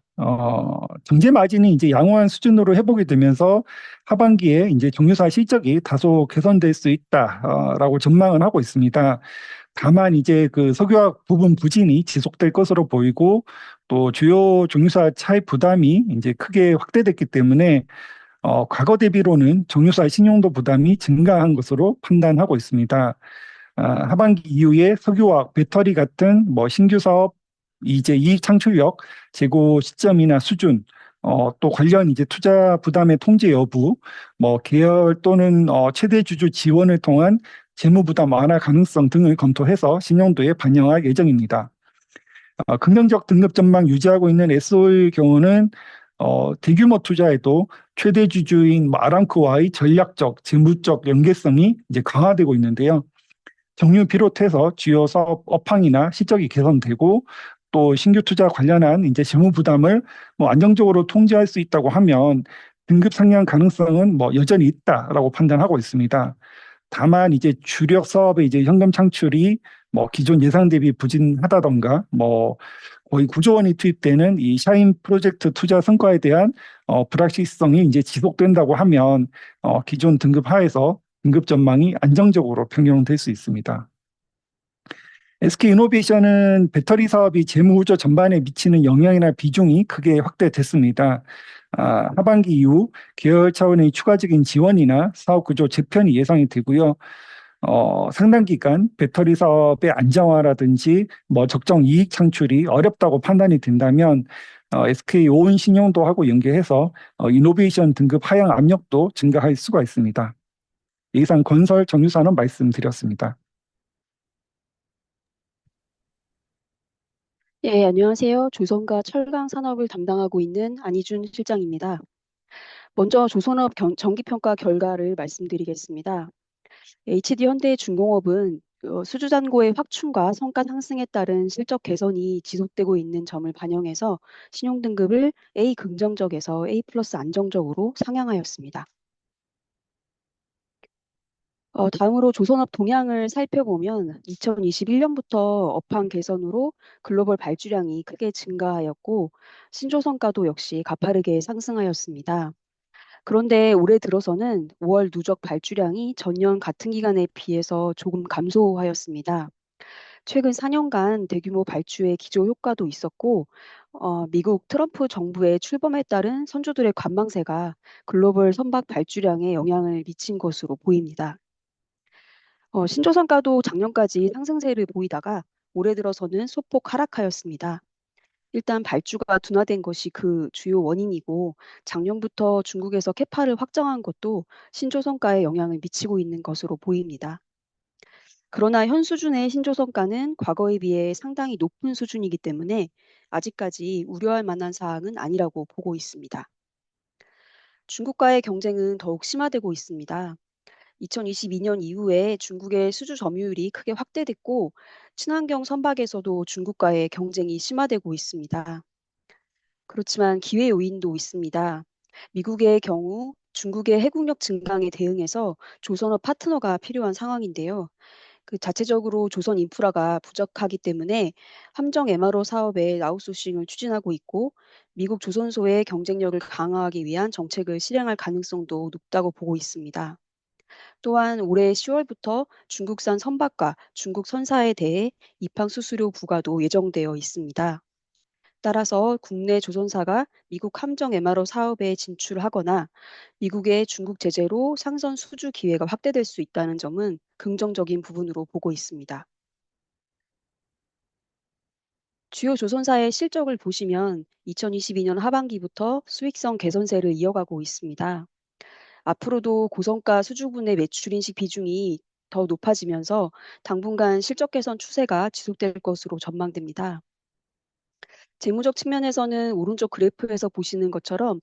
S4: 정제 마진이 이제 양호한 수준으로 회복이 되면서 하반기에 이제 정유사 실적이 다소 개선될 수 있다라고 전망을 하고 있습니다. 다만 이제 그 석유화학 부분 부진이 지속될 것으로 보이고 또 주요 정유사 차입 부담이 이제 크게 확대됐기 때문에 과거 대비로는 정유사 신용도 부담이 증가한 것으로 판단하고 있습니다. 하반기 이후에 석유화학, 배터리 같은 신규 사업 이제 이익 창출력, 재고 시점이나 수준, 또 관련 이제 투자 부담의 통제 여부, 계열 또는 최대 주주 지원을 통한 재무 부담 완화 가능성 등을 검토해서 신용도에 반영할 예정입니다. 긍정적 등급 전망 유지하고 있는 S-오일 경우는 대규모 투자에도 최대 주주인 아람코와의 전략적, 재무적 연계성이 이제 강화되고 있는데요. 정유 비롯해서 주요 사업 업황이나 실적이 개선되고 또 신규 투자 관련한 이제 재무 부담을 뭐 안정적으로 통제할 수 있다고 하면 등급 상향 가능성은 뭐 여전히 있다라고 판단하고 있습니다. 다만 이제 주력 사업의 이제 현금 창출이 뭐 기존 예상 대비 부진하다던가 뭐 거의 9조 원이 투입되는 이 샤인 프로젝트 투자 성과에 대한 불확실성이 이제 지속된다고 하면 기존 등급 하에서 등급 전망이 안정적으로 변경될 수 있습니다. SK이노베이션은 배터리 사업이 재무구조 전반에 미치는 영향이나 비중이 크게 확대됐습니다. 하반기 이후 계열 차원의 추가적인 지원이나 사업 구조 재편이 예상이 되고요. 상당 기간 배터리 사업의 안정화라든지 뭐 적정 이익 창출이 어렵다고 판단이 된다면 SK 오온 신용도하고 연계해서 이노베이션 등급 하향 압력도 증가할 수가 있습니다. 이상 건설 정유산업 말씀드렸습니다.
S5: 예, 안녕하세요. 조선과 철강 산업을 담당하고 있는 안희준 실장입니다. 먼저 조선업 정기평가 결과를 말씀드리겠습니다. HD현대중공업은 수주잔고의 확충과 성과 상승에 따른 실적 개선이 지속되고 있는 점을 반영해서 신용등급을 A 긍정적에서 A 플러스 안정적으로 상향하였습니다. 다음으로 조선업 동향을 살펴보면 2021년부터 업황 개선으로 글로벌 발주량이 크게 증가하였고 신조성과도 역시 가파르게 상승하였습니다. 그런데 올해 들어서는 5월 누적 발주량이 전년 같은 기간에 비해서 조금 감소하였습니다. 최근 4년간 대규모 발주의 기조 효과도 있었고 미국 트럼프 정부의 출범에 따른 선주들의 관망세가 글로벌 선박 발주량에 영향을 미친 것으로 보입니다. 신조선가도 작년까지 상승세를 보이다가 올해 들어서는 소폭 하락하였습니다. 일단 발주가 둔화된 것이 그 주요 원인이고 작년부터 중국에서 캐파를 확정한 것도 신조선가에 영향을 미치고 있는 것으로 보입니다. 그러나 현 수준의 신조선가는 과거에 비해 상당히 높은 수준이기 때문에 아직까지 우려할 만한 사항은 아니라고 보고 있습니다. 중국과의 경쟁은 더욱 심화되고 있습니다. 2022년 이후에 중국의 수주 점유율이 크게 확대됐고 친환경 선박에서도 중국과의 경쟁이 심화되고 있습니다. 그렇지만 기회 요인도 있습니다. 미국의 경우 중국의 해국력 증강에 대응해서 조선업 파트너가 필요한 상황인데요. 그 자체적으로 조선 인프라가 부족하기 때문에 함정 MRO 사업의 아웃소싱을 추진하고 있고 미국 조선소의 경쟁력을 강화하기 위한 정책을 실행할 가능성도 높다고 보고 있습니다. 또한 올해 10월부터 중국산 선박과 중국 선사에 대해 입항 수수료 부과도 예정되어 있습니다. 따라서 국내 조선사가 미국 함정 MRO 사업에 진출하거나 미국의 중국 제재로 상선 수주 기회가 확대될 수 있다는 점은 긍정적인 부분으로 보고 있습니다. 주요 조선사의 실적을 보시면 2022년 하반기부터 수익성 개선세를 이어가고 있습니다. 앞으로도 고성가 수주군의 매출 인식 비중이 더 높아지면서 당분간 실적 개선 추세가 지속될 것으로 전망됩니다. 재무적 측면에서는 오른쪽 그래프에서 보시는 것처럼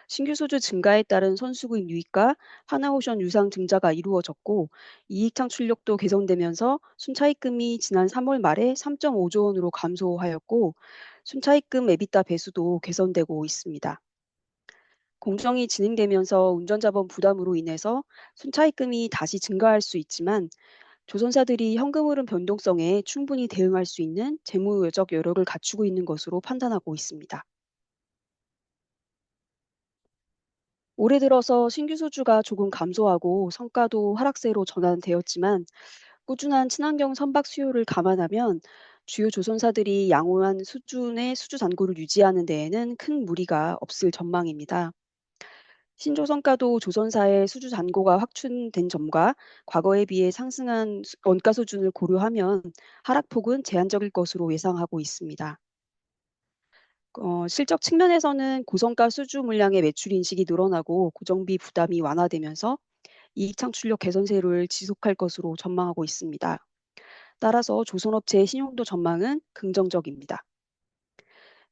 S5: 신규 수주 증가에 따른 선수구입 유입과 하나오션 유상 증자가 이루어졌고 이익 창출력도 개선되면서 순차입금이 지난 3월 말에 3.5조 원으로 감소하였고 순차입금 EBITDA 배수도 개선되고 있습니다. 공정이 진행되면서 운전자본 부담으로 인해서 순차입금이 다시 증가할 수 있지만 조선사들이 현금 흐름 변동성에 충분히 대응할 수 있는 재무적 여력을 갖추고 있는 것으로 판단하고 있습니다. 올해 들어서 신규 수주가 조금 감소하고 성과도 하락세로 전환되었지만 꾸준한 친환경 선박 수요를 감안하면 주요 조선사들이 양호한 수준의 수주 잔고를 유지하는 데에는 큰 무리가 없을 전망입니다. 신조선가도 조선사의 수주 잔고가 확충된 점과 과거에 비해 상승한 원가 수준을 고려하면 하락폭은 제한적일 것으로 예상하고 있습니다. 실적 측면에서는 고성가 수주 물량의 매출 인식이 늘어나고 고정비 부담이 완화되면서 이익 창출력 개선세를 지속할 것으로 전망하고 있습니다. 따라서 조선업체의 신용도 전망은 긍정적입니다.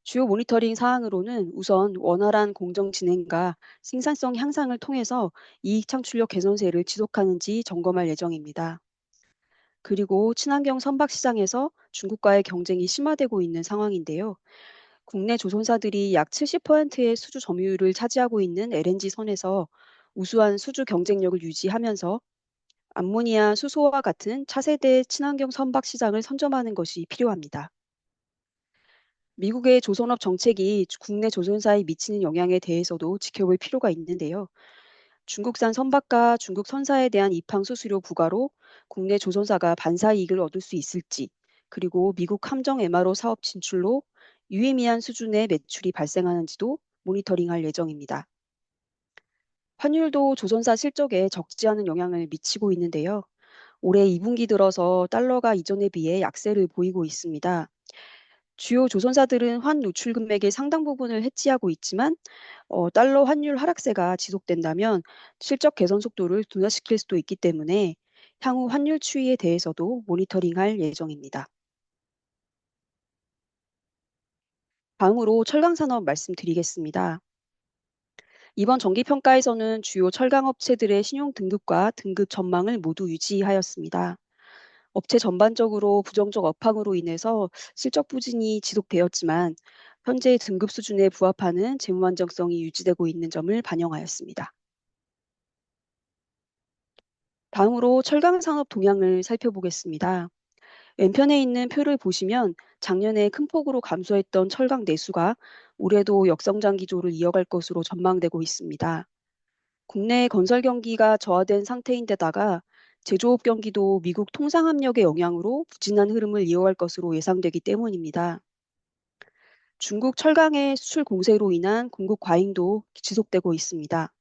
S5: 주요 모니터링 사항으로는 우선 원활한 공정 진행과 생산성 향상을 통해서 이익 창출력 개선세를 지속하는지 점검할 예정입니다. 그리고 친환경 선박 시장에서 중국과의 경쟁이 심화되고 있는 상황인데요. 국내 조선사들이 약 70%의 수주 점유율을 차지하고 있는 LNG 선에서 우수한 수주 경쟁력을 유지하면서 암모니아, 수소와 같은 차세대 친환경 선박 시장을 선점하는 것이 필요합니다. 미국의 조선업 정책이 국내 조선사에 미치는 영향에 대해서도 지켜볼 필요가 있는데요. 중국산 선박과 중국 선사에 대한 입항 수수료 부과로 국내 조선사가 반사 이익을 얻을 수 있을지, 그리고 미국 함정 MRO 사업 진출로 유의미한 수준의 매출이 발생하는지도 모니터링할 예정입니다. 환율도 조선사 실적에 적지 않은 영향을 미치고 있는데요. 올해 2분기 들어서 달러가 이전에 비해 약세를 보이고 있습니다. 주요 조선사들은 환 노출 금액의 상당 부분을 해지하고 있지만 달러 환율 하락세가 지속된다면 실적 개선 속도를 둔화시킬 수도 있기 때문에 향후 환율 추이에 대해서도 모니터링할 예정입니다. 다음으로 철강 산업 말씀드리겠습니다. 이번 정기평가에서는 주요 철강 업체들의 신용 등급과 등급 전망을 모두 유지하였습니다. 업체 전반적으로 부정적 업황으로 인해서 실적 부진이 지속되었지만 현재 등급 수준에 부합하는 재무 안정성이 유지되고 있는 점을 반영하였습니다. 다음으로 철강 산업 동향을 살펴보겠습니다. 왼편에 있는 표를 보시면 작년에 큰 폭으로 감소했던 철강 내수가 올해도 역성장 기조를 이어갈 것으로 전망되고 있습니다. 국내 건설 경기가 저하된 상태인데다가 제조업 경기도 미국 통상 압력의 영향으로 부진한 흐름을 이어갈 것으로 예상되기 때문입니다. 중국 철강의 수출 공세로 인한 공급 과잉도 지속되고 있습니다.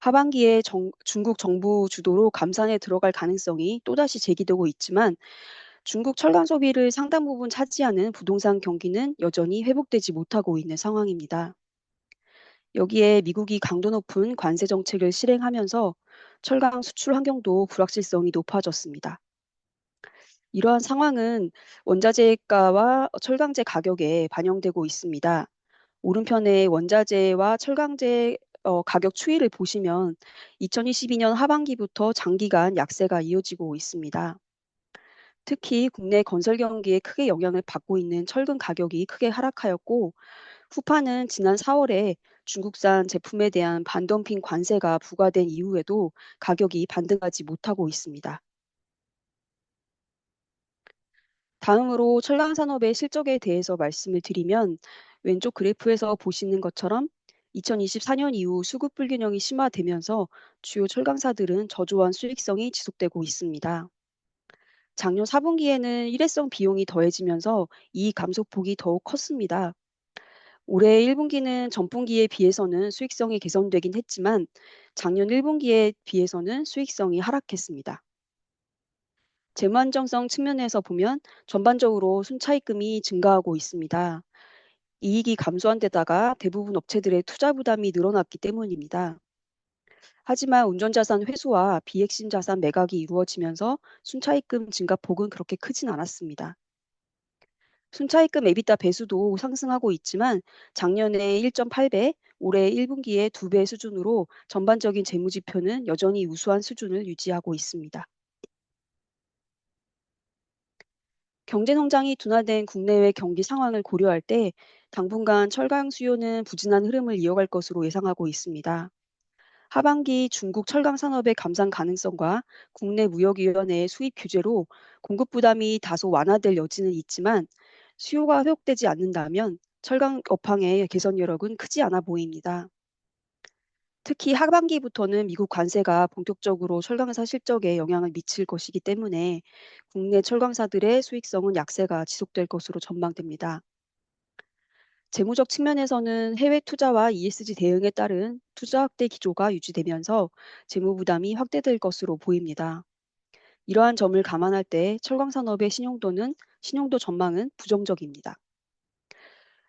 S5: 하반기에 중국 정부 주도로 감산에 들어갈 가능성이 또다시 제기되고 있지만 중국 철강 소비를 상당 부분 차지하는 부동산 경기는 여전히 회복되지 못하고 있는 상황입니다. 여기에 미국이 강도 높은 관세 정책을 실행하면서 철강 수출 환경도 불확실성이 높아졌습니다. 이러한 상황은 원자재가와 철강제 가격에 반영되고 있습니다. 오른편에 원자재와 철강제 가격 추이를 보시면 2022년 하반기부터 장기간 약세가 이어지고 있습니다. 특히 국내 건설 경기에 크게 영향을 받고 있는 철근 가격이 크게 하락하였고 후파는 지난 4월에 중국산 제품에 대한 반덤핑 관세가 부과된 이후에도 가격이 반등하지 못하고 있습니다. 다음으로 철강 산업의 실적에 대해서 말씀을 드리면 왼쪽 그래프에서 보시는 것처럼 2024년 이후 수급 불균형이 심화되면서 주요 철강사들은 저조한 수익성이 지속되고 있습니다. 작년 4분기에는 일회성 비용이 더해지면서 이익 감소폭이 더욱 컸습니다. 올해 1분기는 전분기에 비해서는 수익성이 개선되긴 했지만 작년 1분기에 비해서는 수익성이 하락했습니다. 재무 안정성 측면에서 보면 전반적으로 순차입금이 증가하고 있습니다. 이익이 감소한 데다가 대부분 업체들의 투자 부담이 늘어났기 때문입니다. 하지만 운전자산 회수와 비핵심 자산 매각이 이루어지면서 순차입금 증가폭은 그렇게 크진 않았습니다. 순차입금 EBITDA 배수도 상승하고 있지만 작년에 1.8배, 올해 1분기에 2배 수준으로 전반적인 재무지표는 여전히 우수한 수준을 유지하고 있습니다. 경제 성장이 둔화된 국내외 경기 상황을 고려할 때 당분간 철강 수요는 부진한 흐름을 이어갈 것으로 예상하고 있습니다. 하반기 중국 철강 산업의 감산 가능성과 국내 무역위원회의 수입 규제로 공급 부담이 다소 완화될 여지는 있지만 수요가 회복되지 않는다면 철강 업황의 개선 여력은 크지 않아 보입니다. 특히 하반기부터는 미국 관세가 본격적으로 철강사 실적에 영향을 미칠 것이기 때문에 국내 철강사들의 수익성은 약세가 지속될 것으로 전망됩니다. 재무적 측면에서는 해외 투자와 ESG 대응에 따른 투자 확대 기조가 유지되면서 재무 부담이 확대될 것으로 보입니다. 이러한 점을 감안할 때 철강 산업의 신용도 전망은 부정적입니다.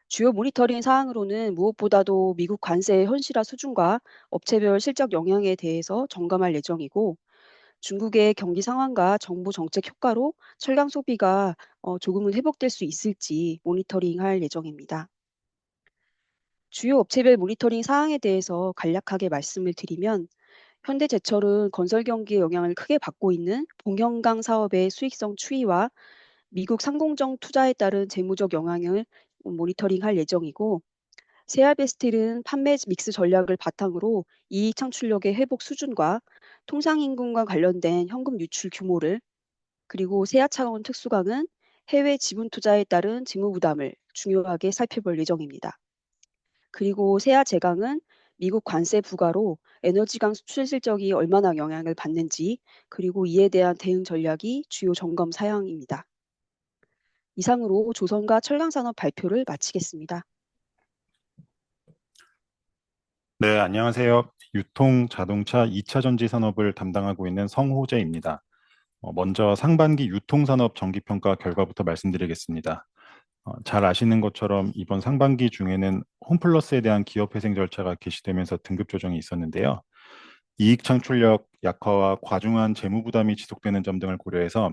S5: 주요 모니터링 사항으로는 무엇보다도 미국 관세의 현실화 수준과 업체별 실적 영향에 대해서 점검할 예정이고 중국의 경기 상황과 정부 정책 효과로 철강 소비가 조금은 회복될 수 있을지 모니터링할 예정입니다. 주요 업체별 모니터링 사항에 대해서 간략하게 말씀을 드리면 현대제철은 건설 경기의 영향을 크게 받고 있는 봉형강 사업의 수익성 추이와 미국 상공정 투자에 따른 재무적 영향을 모니터링할 예정이고, 세아베스틸은 판매 믹스 전략을 바탕으로 이익 창출력의 회복 수준과 통상임금과 관련된 현금 유출 규모를, 그리고 세아차원 특수강은 해외 지분 투자에 따른 재무 부담을 중요하게 살펴볼 예정입니다. 그리고 세아제강은 미국 관세 부과로 에너지강 수출 실적이 얼마나 영향을 받는지, 그리고 이에 대한 대응 전략이 주요 점검 사항입니다. 이상으로 조선과 철강산업 발표를 마치겠습니다.
S6: 네, 안녕하세요. 유통, 자동차, 2차 전지 산업을 담당하고 있는 성호재입니다. 먼저 상반기 유통산업 정기평가 결과부터 말씀드리겠습니다. 잘 아시는 것처럼 이번 상반기 중에는 홈플러스에 대한 기업회생 절차가 개시되면서 등급 조정이 있었는데요. 이익 창출력 약화와 과중한 재무 부담이 지속되는 점 등을 고려해서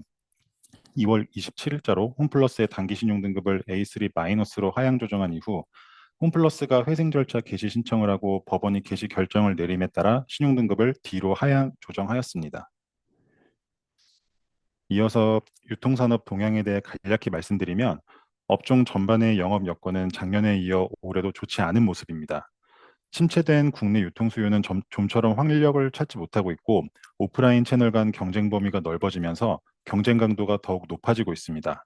S6: 2월 27일자로 홈플러스의 단기 신용 등급을 A3 마이너스로 하향 조정한 이후 홈플러스가 회생 절차 개시 신청을 하고 법원이 개시 결정을 내림에 따라 신용 등급을 D로 하향 조정하였습니다. 이어서 유통산업 동향에 대해 간략히 말씀드리면 업종 전반의 영업 여건은 작년에 이어 올해도 좋지 않은 모습입니다. 침체된 국내 유통 수요는 좀처럼 활력을 찾지 못하고 있고 오프라인 채널 간 경쟁 범위가 넓어지면서 경쟁 강도가 더욱 높아지고 있습니다.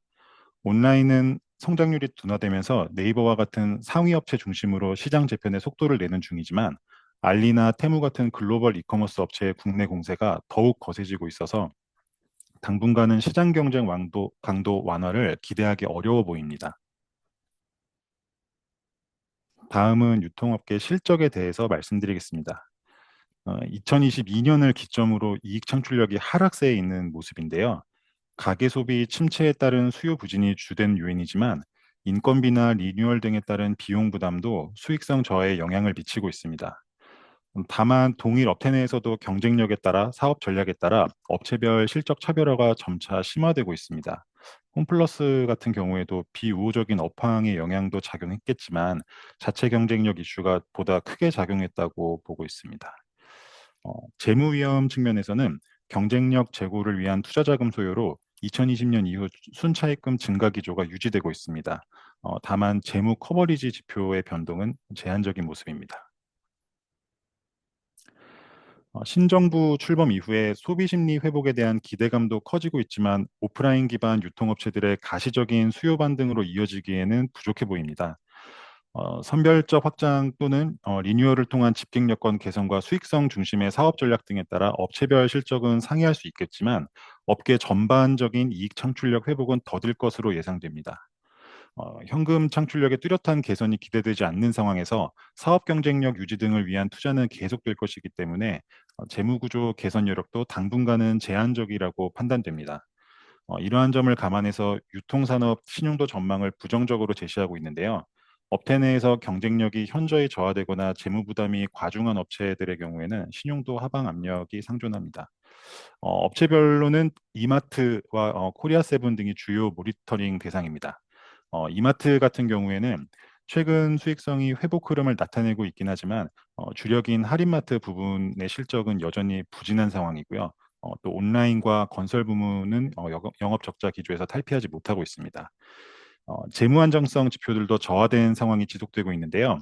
S6: 온라인은 성장률이 둔화되면서 네이버와 같은 상위 업체 중심으로 시장 재편에 속도를 내는 중이지만 알리나 테무 같은 글로벌 이커머스 업체의 국내 공세가 더욱 거세지고 있어서 당분간은 시장 경쟁 강도 완화를 기대하기 어려워 보입니다. 다음은 유통업계 실적에 대해서 말씀드리겠습니다. 2022년을 기점으로 이익 창출력이 하락세에 있는 모습인데요. 가계 소비 침체에 따른 수요 부진이 주된 요인이지만 인건비나 리뉴얼 등에 따른 비용 부담도 수익성 저하에 영향을 미치고 있습니다. 다만 동일 업체 내에서도 경쟁력에 따라 사업 전략에 따라 업체별 실적 차별화가 점차 심화되고 있습니다. 홈플러스 같은 경우에도 비우호적인 업황의 영향도 작용했겠지만 자체 경쟁력 이슈가 보다 크게 작용했다고 보고 있습니다. 재무 위험 측면에서는 경쟁력 제고를 위한 투자 자금 소요로 2020년 이후 순차입금 증가 기조가 유지되고 있습니다. 다만 재무 커버리지 지표의 변동은 제한적인 모습입니다. 신정부 출범 이후에 소비 심리 회복에 대한 기대감도 커지고 있지만 오프라인 기반 유통업체들의 가시적인 수요 반등으로 이어지기에는 부족해 보입니다. 선별적 확장 또는 리뉴얼을 통한 집객 여건 개선과 수익성 중심의 사업 전략 등에 따라 업체별 실적은 상회할 수 있겠지만 업계 전반적인 이익 창출력 회복은 더딜 것으로 예상됩니다. 현금 창출력의 뚜렷한 개선이 기대되지 않는 상황에서 사업 경쟁력 유지 등을 위한 투자는 계속될 것이기 때문에 재무 구조 개선 여력도 당분간은 제한적이라고 판단됩니다. 이러한 점을 감안해서 유통산업 신용도 전망을 부정적으로 제시하고 있는데요. 업체 내에서 경쟁력이 현저히 저하되거나 재무 부담이 과중한 업체들의 경우에는 신용도 하방 압력이 상존합니다. 업체별로는 이마트와 코리아 세븐 등이 주요 모니터링 대상입니다. 이마트 같은 경우에는 최근 수익성이 회복 흐름을 나타내고 있긴 하지만 주력인 할인마트 부분의 실적은 여전히 부진한 상황이고요. 또 온라인과 건설 부문은 영업 적자 기조에서 탈피하지 못하고 있습니다. 재무 안정성 지표들도 저하된 상황이 지속되고 있는데요.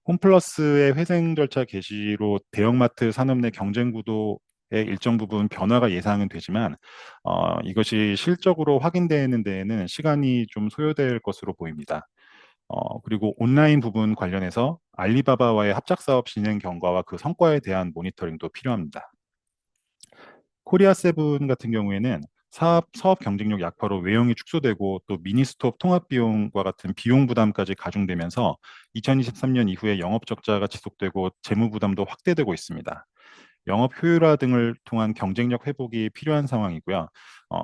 S6: 홈플러스의 회생 절차 개시로 대형마트 산업 내 경쟁 구도의 일정 부분 변화가 예상은 되지만 이것이 실적으로 확인되는 데에는 시간이 좀 소요될 것으로 보입니다. 그리고 온라인 부분 관련해서 알리바바와의 합작 사업 진행 경과와 그 성과에 대한 모니터링도 필요합니다. 코리아 세븐 같은 경우에는 사업 경쟁력 약화로 외형이 축소되고 또 미니스톱 통합 비용과 같은 비용 부담까지 가중되면서 2023년 이후에 영업 적자가 지속되고 재무 부담도 확대되고 있습니다. 영업 효율화 등을 통한 경쟁력 회복이 필요한 상황이고요.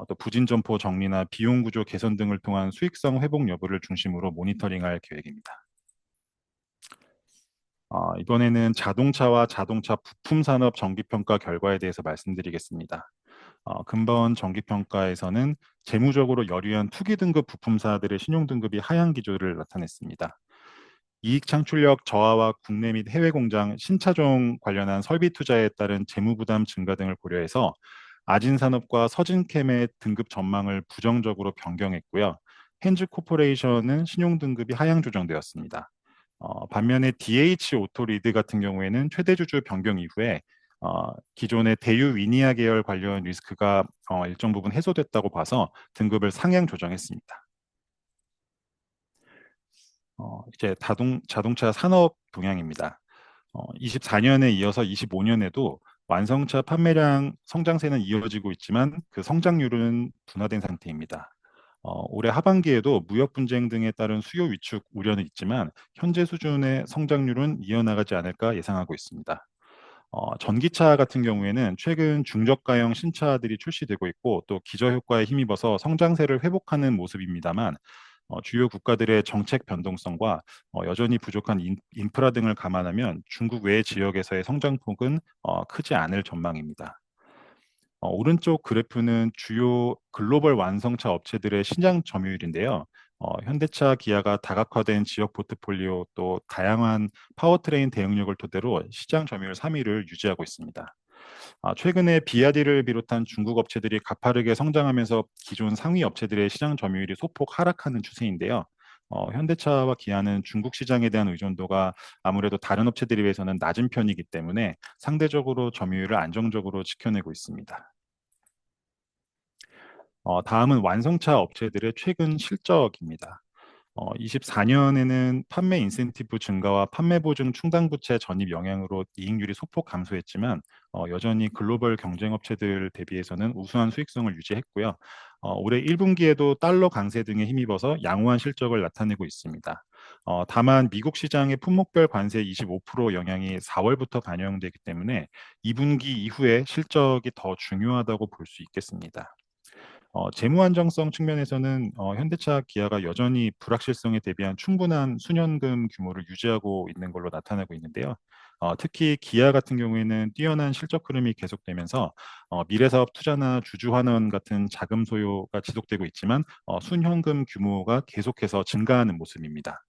S6: 또 부진 점포 정리나 비용 구조 개선 등을 통한 수익성 회복 여부를 중심으로 모니터링할 계획입니다. 이번에는 자동차와 자동차 부품 산업 정기평가 결과에 대해서 말씀드리겠습니다. 근본 정기평가에서는 재무적으로 여류한 투기 등급 부품사들의 신용 등급이 하향 기조를 나타냈습니다. 이익 창출력 저하와 국내 및 해외 공장 신차종 관련한 설비 투자에 따른 재무 부담 증가 등을 고려해서 아진산업과 서진캠의 등급 전망을 부정적으로 변경했고요. 핸즈 코퍼레이션은 신용 등급이 하향 조정되었습니다. 반면에 DH 오토리드 같은 경우에는 최대 주주 변경 이후에 기존의 대유 위니아 계열 관련 리스크가 일정 부분 해소됐다고 봐서 등급을 상향 조정했습니다. 이제 자동차 산업 동향입니다. 24년에 이어서 25년에도 완성차 판매량 성장세는 이어지고 있지만 그 성장률은 둔화된 상태입니다. 올해 하반기에도 무역 분쟁 등에 따른 수요 위축 우려는 있지만 현재 수준의 성장률은 이어나가지 않을까 예상하고 있습니다. 전기차 같은 경우에는 최근 중저가형 신차들이 출시되고 있고 또 기저효과에 힘입어서 성장세를 회복하는 모습입니다만 주요 국가들의 정책 변동성과 여전히 부족한 인프라 등을 감안하면 중국 외 지역에서의 성장폭은 크지 않을 전망입니다. 오른쪽 그래프는 주요 글로벌 완성차 업체들의 시장 점유율인데요. 현대차, 기아가 다각화된 지역 포트폴리오 또 다양한 파워트레인 대응력을 토대로 시장 점유율 3위를 유지하고 있습니다. 최근에 비아디를 비롯한 중국 업체들이 가파르게 성장하면서 기존 상위 업체들의 시장 점유율이 소폭 하락하는 추세인데요. 현대차와 기아는 중국 시장에 대한 의존도가 아무래도 다른 업체들에 비해서는 낮은 편이기 때문에 상대적으로 점유율을 안정적으로 지켜내고 있습니다. 다음은 완성차 업체들의 최근 실적입니다. 24년에는 판매 인센티브 증가와 판매 보증 충당 부채 전입 영향으로 이익률이 소폭 감소했지만 여전히 글로벌 경쟁 업체들 대비해서는 우수한 수익성을 유지했고요. 올해 1분기에도 달러 강세 등에 힘입어서 양호한 실적을 나타내고 있습니다. 다만 미국 시장의 품목별 관세 25% 영향이 4월부터 반영되기 때문에 2분기 이후에 실적이 더 중요하다고 볼 수 있겠습니다. 재무 안정성 측면에서는 현대차, 기아가 여전히 불확실성에 대비한 충분한 순현금 규모를 유지하고 있는 걸로 나타나고 있는데요. 특히 기아 같은 경우에는 뛰어난 실적 흐름이 계속되면서 미래사업 투자나 주주 환원 같은 자금 소요가 지속되고 있지만 순현금 규모가 계속해서 증가하는 모습입니다.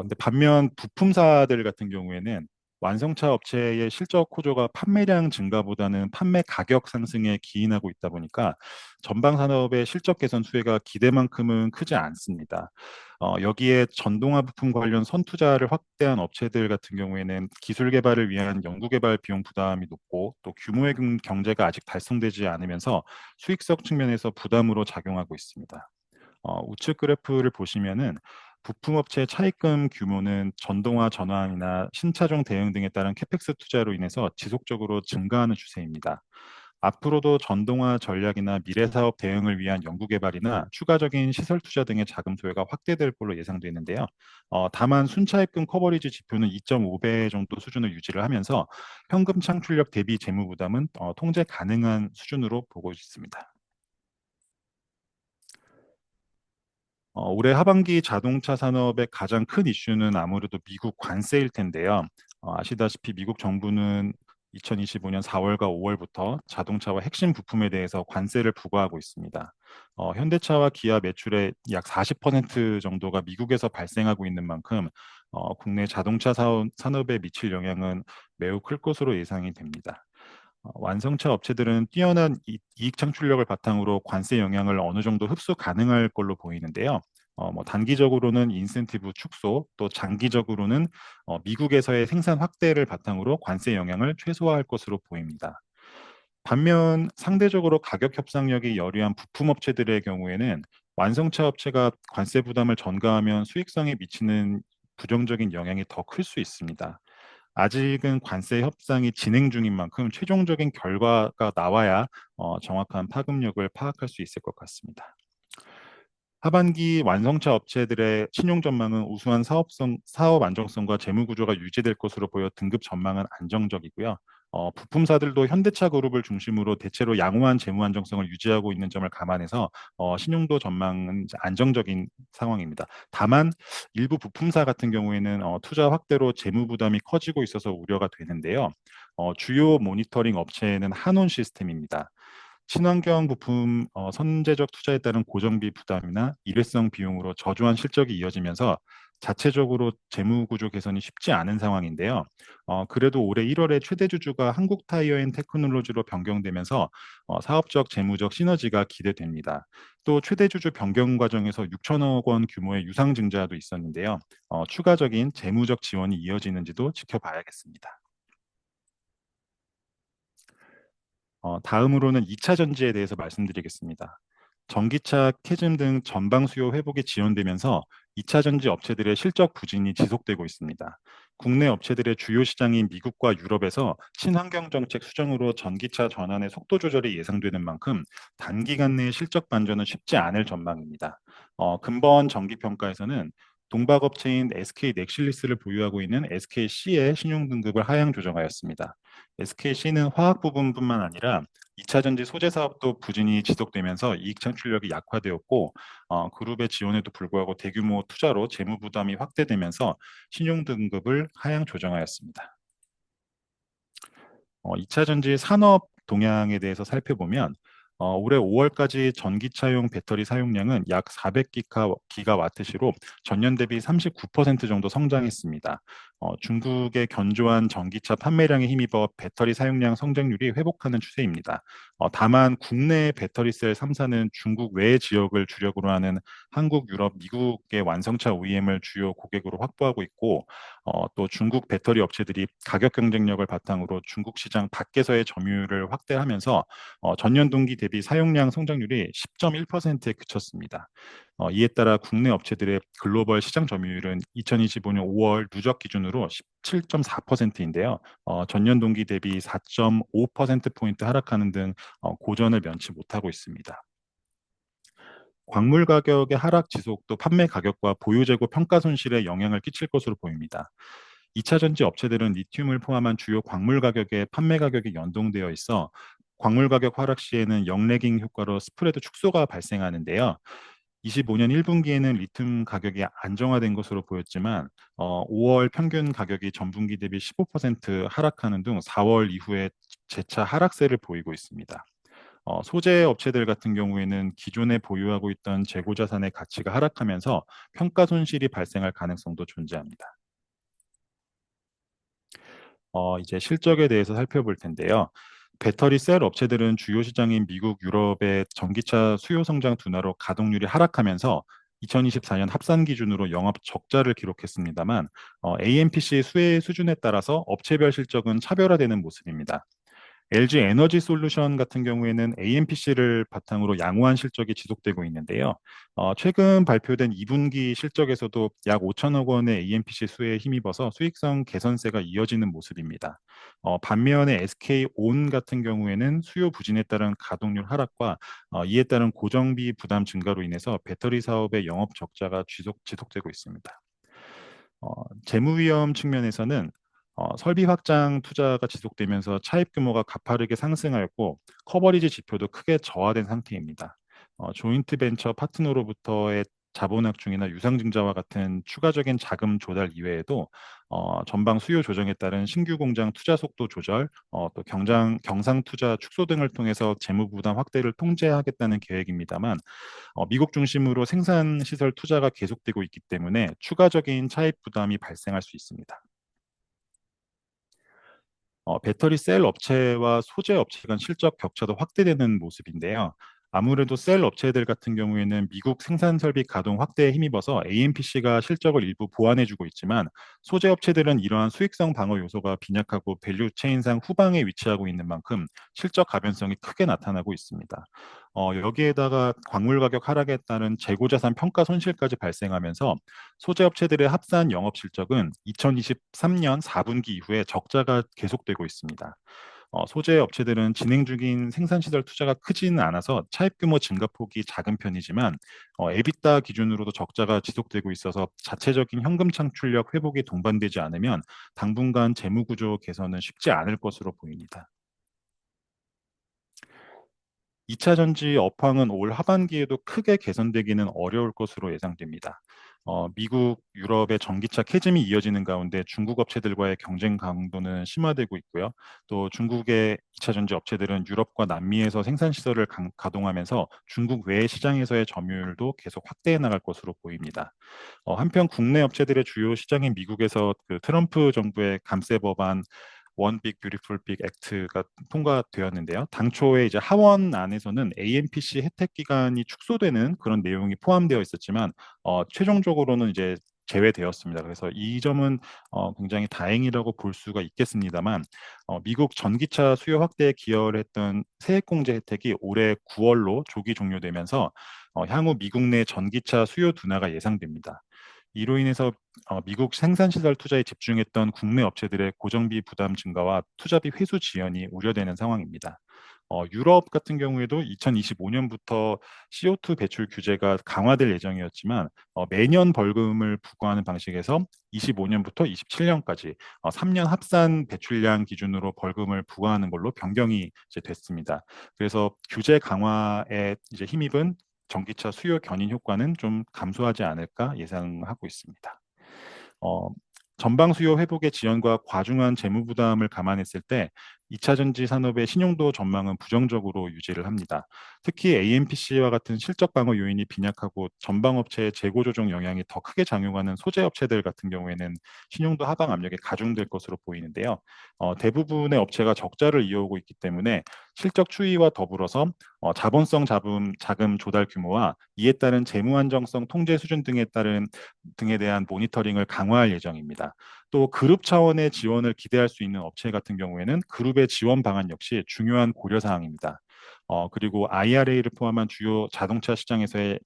S6: 근데 반면 부품사들 같은 경우에는 완성차 업체의 실적 호조가 판매량 증가보다는 판매 가격 상승에 기인하고 있다 보니까 전방 산업의 실적 개선 수혜가 기대만큼은 크지 않습니다. 여기에 전동화 부품 관련 선투자를 확대한 업체들 같은 경우에는 기술 개발을 위한 연구 개발 비용 부담이 높고 또 규모의 경제가 아직 달성되지 않으면서 수익성 측면에서 부담으로 작용하고 있습니다. 우측 그래프를 보시면은 부품업체 차입금 규모는 전동화 전환이나 신차종 대응 등에 따른 캐펙스 투자로 인해서 지속적으로 증가하는 추세입니다. 앞으로도 전동화 전략이나 미래사업 대응을 위한 연구개발이나 추가적인 시설 투자 등의 자금 소요가 확대될 걸로 예상되는데요. 다만 순차입금 커버리지 지표는 2.5배 정도 수준을 유지를 하면서 현금 창출력 대비 재무 부담은 통제 가능한 수준으로 보고 있습니다. 올해 하반기 자동차 산업의 가장 큰 이슈는 아무래도 미국 관세일 텐데요. 아시다시피 미국 정부는 2025년 4월과 5월부터 자동차와 핵심 부품에 대해서 관세를 부과하고 있습니다. 현대차와 기아 매출의 약 40% 정도가 미국에서 발생하고 있는 만큼 국내 자동차 산업에 미칠 영향은 매우 클 것으로 예상이 됩니다. 완성차 업체들은 뛰어난 이익 창출력을 바탕으로 관세 영향을 어느 정도 흡수 가능할 걸로 보이는데요. 단기적으로는 인센티브 축소, 또 장기적으로는 미국에서의 생산 확대를 바탕으로 관세 영향을 최소화할 것으로 보입니다. 반면 상대적으로 가격 협상력이 여리한 부품 업체들의 경우에는 완성차 업체가 관세 부담을 전가하면 수익성에 미치는 부정적인 영향이 더 클 수 있습니다. 아직은 관세 협상이 진행 중인 만큼 최종적인 결과가 나와야 정확한 파급력을 파악할 수 있을 것 같습니다. 하반기 완성차 업체들의 신용 전망은 우수한 사업 안정성과 재무 구조가 유지될 것으로 보여 등급 전망은 안정적이고요. 부품사들도 현대차 그룹을 중심으로 대체로 양호한 재무 안정성을 유지하고 있는 점을 감안해서 신용도 전망은 안정적인 상황입니다. 다만 일부 부품사 같은 경우에는 투자 확대로 재무 부담이 커지고 있어서 우려가 되는데요. 주요 모니터링 업체는 한온 시스템입니다. 친환경 부품 선제적 투자에 따른 고정비 부담이나 일회성 비용으로 저조한 실적이 이어지면서 자체적으로 재무 구조 개선이 쉽지 않은 상황인데요. 그래도 올해 1월에 최대 주주가 한국 타이어 앤 테크놀로지로 변경되면서 사업적 재무적 시너지가 기대됩니다. 또 최대 주주 변경 과정에서 6천억 원 규모의 유상 증자도 있었는데요. 추가적인 재무적 지원이 이어지는지도 지켜봐야겠습니다. 다음으로는 2차 전지에 대해서 말씀드리겠습니다. 전기차, 캐즘 등 전방 수요 회복이 지연되면서 2차 전지 업체들의 실적 부진이 지속되고 있습니다. 국내 업체들의 주요 시장인 미국과 유럽에서 친환경 정책 수정으로 전기차 전환의 속도 조절이 예상되는 만큼 단기간 내 실적 반전은 쉽지 않을 전망입니다. 근본 전기평가에서는 동박업체인 SK 넥실리스를 보유하고 있는 SKC의 신용 등급을 하향 조정하였습니다. SKC는 화학 부분뿐만 아니라 2차 전지 소재 사업도 부진이 지속되면서 이익 창출력이 약화되었고 그룹의 지원에도 불구하고 대규모 투자로 재무 부담이 확대되면서 신용 등급을 하향 조정하였습니다. 2차 전지 산업 동향에 대해서 살펴보면 올해 5월까지 전기차용 배터리 사용량은 약 400기가와트시로 전년 대비 39% 정도 성장했습니다. 중국의 견조한 전기차 판매량에 힘입어 배터리 사용량 성장률이 회복하는 추세입니다. 다만 국내 배터리셀 3사는 중국 외 지역을 주력으로 하는 한국, 유럽, 미국의 완성차 OEM을 주요 고객으로 확보하고 있고 또 중국 배터리 업체들이 가격 경쟁력을 바탕으로 중국 시장 밖에서의 점유율을 확대하면서 전년 동기 대비 사용량 성장률이 10.1%에 그쳤습니다. 이에 따라 국내 업체들의 글로벌 시장 점유율은 2025년 5월 누적 기준으로 17.4%인데요. 전년 동기 대비 4.5%포인트 하락하는 등 고전을 면치 못하고 있습니다. 광물 가격의 하락 지속도 판매 가격과 보유 재고 평가 손실에 영향을 끼칠 것으로 보입니다. 2차 전지 업체들은 리튬을 포함한 주요 광물 가격에 판매 가격이 연동되어 있어 광물 가격 하락 시에는 역래깅 효과로 스프레드 축소가 발생하는데요. 25년 1분기에는 리튬 가격이 안정화된 것으로 보였지만 5월 평균 가격이 전분기 대비 15% 하락하는 등 4월 이후에 재차 하락세를 보이고 있습니다. 소재 업체들 같은 경우에는 기존에 보유하고 있던 재고 자산의 가치가 하락하면서 평가 손실이 발생할 가능성도 존재합니다. 이제 실적에 대해서 살펴볼 텐데요. 배터리 셀 업체들은 주요 시장인 미국, 유럽의 전기차 수요 성장 둔화로 가동률이 하락하면서 2024년 합산 기준으로 영업 적자를 기록했습니다만 AMPC 수혜 수준에 따라서 업체별 실적은 차별화되는 모습입니다. LG 에너지 솔루션 같은 경우에는 AMPC를 바탕으로 양호한 실적이 지속되고 있는데요. 최근 발표된 2분기 실적에서도 약 5천억 원의 AMPC 수혜에 힘입어서 수익성 개선세가 이어지는 모습입니다. 반면에 SK온 같은 경우에는 수요 부진에 따른 가동률 하락과 이에 따른 고정비 부담 증가로 인해서 배터리 사업의 영업 적자가 지속되고 있습니다. 재무 위험 측면에서는 설비 확장 투자가 지속되면서 차입 규모가 가파르게 상승하였고 커버리지 지표도 크게 저하된 상태입니다. 조인트 벤처 파트너로부터의 자본 확충이나 유상증자와 같은 추가적인 자금 조달 이외에도 전방 수요 조정에 따른 신규 공장 투자 속도 조절, 또 경상 투자 축소 등을 통해서 재무 부담 확대를 통제하겠다는 계획입니다만 미국 중심으로 생산 시설 투자가 계속되고 있기 때문에 추가적인 차입 부담이 발생할 수 있습니다. 배터리 셀 업체와 소재 업체 간 실적 격차도 확대되는 모습인데요. 아무래도 셀 업체들 같은 경우에는 미국 생산 설비 가동 확대에 힘입어서 AMPC가 실적을 일부 보완해주고 있지만 소재 업체들은 이러한 수익성 방어 요소가 빈약하고 밸류 체인상 후방에 위치하고 있는 만큼 실적 가변성이 크게 나타나고 있습니다. 여기에다가 광물 가격 하락에 따른 재고자산 평가 손실까지 발생하면서 소재 업체들의 합산 영업 실적은 2023년 4분기 이후에 적자가 계속되고 있습니다. 소재 업체들은 진행 중인 생산시설 투자가 크지는 않아서 차입 규모 증가폭이 작은 편이지만 에비타 기준으로도 적자가 지속되고 있어서 자체적인 현금 창출력 회복이 동반되지 않으면 당분간 재무 구조 개선은 쉽지 않을 것으로 보입니다. 2차 전지 업황은 올 하반기에도 크게 개선되기는 어려울 것으로 예상됩니다. 미국, 유럽의 전기차 캐즘이 이어지는 가운데 중국 업체들과의 경쟁 강도는 심화되고 있고요. 또 중국의 2차 전지 업체들은 유럽과 남미에서 생산 시설을 가동하면서 중국 외 시장에서의 점유율도 계속 확대해 나갈 것으로 보입니다. 한편 국내 업체들의 주요 시장인 미국에서 그 트럼프 정부의 감세 법안 원 빅 뷰티풀 빅 액트가 통과되었는데요. 당초에 이제 하원 안에서는 AMPC 혜택 기간이 축소되는 그런 내용이 포함되어 있었지만 최종적으로는 이제 제외되었습니다. 그래서 이 점은 굉장히 다행이라고 볼 수가 있겠습니다만 미국 전기차 수요 확대에 기여를 했던 세액공제 혜택이 올해 9월로 조기 종료되면서 향후 미국 내 전기차 수요 둔화가 예상됩니다. 이로 인해서 미국 생산시설 투자에 집중했던 국내 업체들의 고정비 부담 증가와 투자비 회수 지연이 우려되는 상황입니다. 유럽 같은 경우에도 2025년부터 CO2 배출 규제가 강화될 예정이었지만 매년 벌금을 부과하는 방식에서 25년부터 27년까지 3년 합산 배출량 기준으로 벌금을 부과하는 걸로 변경이 이제 됐습니다. 그래서 규제 강화에 이제 힘입은 전기차 수요 견인 효과는 좀 감소하지 않을까 예상하고 있습니다. 어, 전방 수요 회복의 지연과 과중한 재무 부담을 감안했을 때 2차 전지 산업의 신용도 전망은 부정적으로 유지를 합니다. 특히 AMPC와 같은 실적 방어 요인이 빈약하고 전방 업체의 재고 조정 영향이 더 크게 작용하는 소재 업체들 같은 경우에는 신용도 하방 압력이 가중될 것으로 보이는데요. 대부분의 업체가 적자를 이어오고 있기 때문에 실적 추이와 더불어서 자본성 자금 조달 규모와 이에 따른 재무 안정성 통제 수준 등에 대한 모니터링을 강화할 예정입니다. 또 그룹 차원의 지원을 기대할 수 있는 업체 같은 경우에는 그룹의 지원 방안 역시 중요한 고려 사항입니다. 그리고 IRA를 포함한 주요 자동차 시장에서의